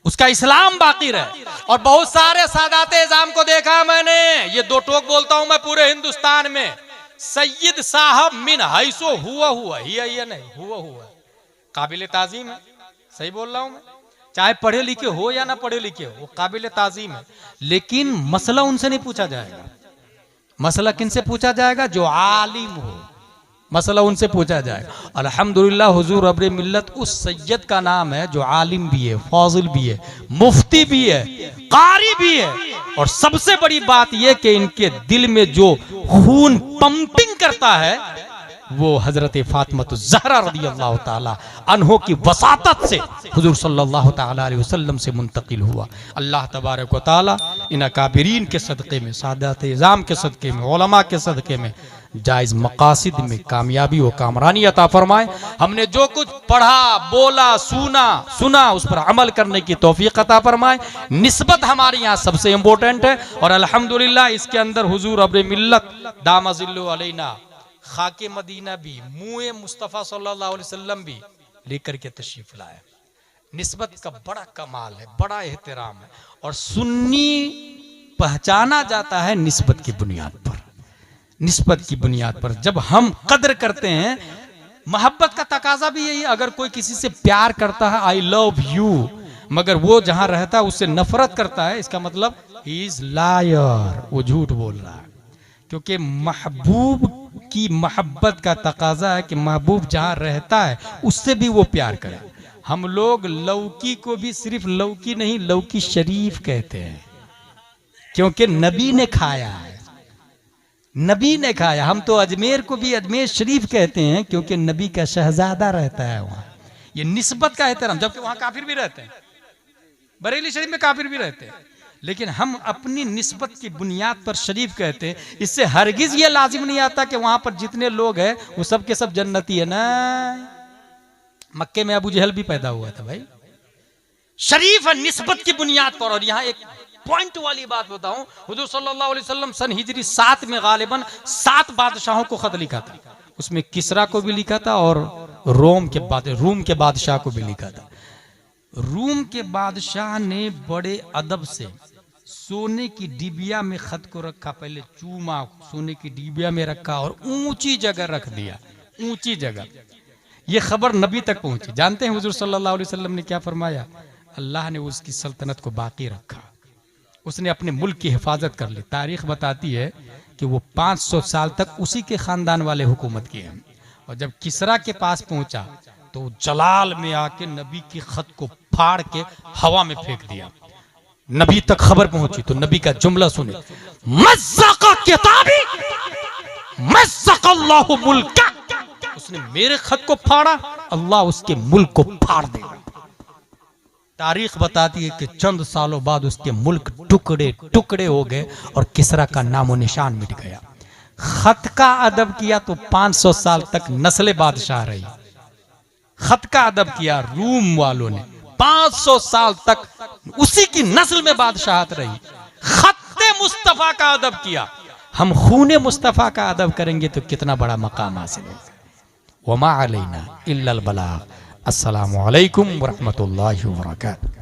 उसका इस्लाम बाकी रहे। और बहुत सारे सादाते इज़ाम को देखा मैंने, ये दो टोक बोलता हूं मैं पूरे हिंदुस्तान में, सैयद साहब मिन हैसो हुआ हुआ ही है, नहीं हुआ हुआ काबिल ताजीम है। सही बोल रहा हूं मैं, चाहे पढ़े लिखे हो या ना पढ़े लिखे हो, वो काबिल ताजीम है। लेकिन मसला उनसे नहीं पूछा जाएगा। मसला किनसे पूछा जाएगा? जो आलिम हो, मसला उनसे पूछा जाएगा। अल्हम्दुलिल्लाह हुजूर अब्र मिल्लत उस सैयद का नाम है जो आलिम भी है, फाजिल भी है, मुफ्ती भी है, कारी भी है। और सबसे बड़ी बात यह कि इनके दिल में जो खून पंपिंग करता है वो हजरत फातिमा ज़हरा रज़ियल्लाहु ताला अन्हो की वसातत से हुजूर सल्लल्लाहु ताला अलैहि वसल्लम से मुंतकिल हुआ। अल्लाह तबारक व ताला इन अकाबिरीन के सदक़े में, सादात इज़ाम के सदक़े में, उलमा के सदक़े में जायज़ मकासिद में कामयाबी व कामरानी अता फरमाए। हमने जो कुछ पढ़ा, बोला, सुना उस पर अमल करने की तौफीक अता फरमाए। निस्बत हमारे यहाँ सबसे इम्पोर्टेंट है। और अल्हम्दुलिल्लाह इसके अंदर हुजूर अब्र मिल्लत दामज़िल्लु अलैना खाके मदीना भी, मुए मुस्तफ़ा सल्लल्लाहु अलैहि वसल्लम भी लेकर के तशरीफ लाए। निस्बत का बड़ा कमाल है, बड़ा एहतराम है। और सुन्नी पहचाना जाता है निस्बत की बुनियाद पर, निस्बत की बुनियाद पर। जब हम कद्र करते हैं, मोहब्बत का तकाजा भी यही, अगर कोई किसी से प्यार करता है, आई लव यू, मगर वो जहां रहता है उससे नफरत करता है, इसका मतलब ही इज लायर, वो झूठ बोल रहा है। क्योंकि महबूब की मोहब्बत का तकाजा है कि महबूब जहां रहता है उससे भी वो प्यार करे। हम लोग लौकी को भी सिर्फ लौकी नहीं, लौकी शरीफ कहते हैं, क्योंकि नबी ने खाया है, नबी ने खाया। हम तो अजमेर को भी अजमेर शरीफ कहते हैं, क्योंकि नबी का शहजादा रहता है वहां। ये निस्बत का एहतराम, जबकि वहां काफिर भी रहते हैं, बरेली शरीफ में काफिर भी रहते हैं, लेकिन हम अपनी निस्बत की बुनियाद पर शरीफ कहते हैं। इससे हरगिज ये लाजिम नहीं आता कि वहां पर जितने लोग हैं वो सब के सब जन्नती है ना। मक्के में अबू जहल भी पैदा हुआ था भाई। शरीफ है निस्बत की बुनियाद पर। और यहाँ एक पॉइंट वाली बात बताऊं, हुजूर सल्लल्लाहु अलैहि वसल्लम सन हिजरी 7 में गालिबन 7 बादशाहों को खत लिखा था। उसमें किसरा को भी लिखा था और रूम के बादशाह को भी लिखा था। रूम के बादशाह ने बड़े अदब से सोने की डिबिया में खत को रखा, पहले चूमा सोने की डिबिया में रखा और ऊंची जगह रख दिया, ऊंची जगह। ये खबर नबी तक पहुंची। जानते हैं हुजूर सल्लल्लाहु अलैहि वसल्लम ने क्या फरमाया? अल्लाह ने उसकी सल्तनत को बाकी रखा, उसने अपने मुल्क की हिफाजत कर ली। तारीख बताती है कि वो 500 साल तक उसी के खानदान वाले हुकूमत किए हैं। और जब किसरा के पास पहुंचा तो जलाल में आके नबी की खत को फाड़ के हवा में फेंक दिया। नबी तक खबर पहुंची तो नबी का जुमला सुने, मज़्ज़क़ किताबी मज़्ज़क़ अल्लाहु मुल्का। उसने मेरे खत को फाड़ा, अल्लाह उसके मुल्क को फाड़ देगा। तारीख बताती है कि चंद सालों बाद उसके मुल्क टुकड़े टुकड़े हो गए और किसरा का नामो निशान मिट गया। खत का अदब किया तो 500 साल तक नस्ल बादशाह रही। खत का अदब किया रूम वालों ने, 500 साल तक उसी की नस्ल में बादशाहत रही। खत्ते मुस्तफा का अदब किया, हम खूने मुस्तफा का अदब करेंगे तो कितना बड़ा मकाम हासिल होगा। वमा अलैना इल्लल बलाग। अस्सलामु अलैकुम वरहमतुल्लाहि वबरकातुहू।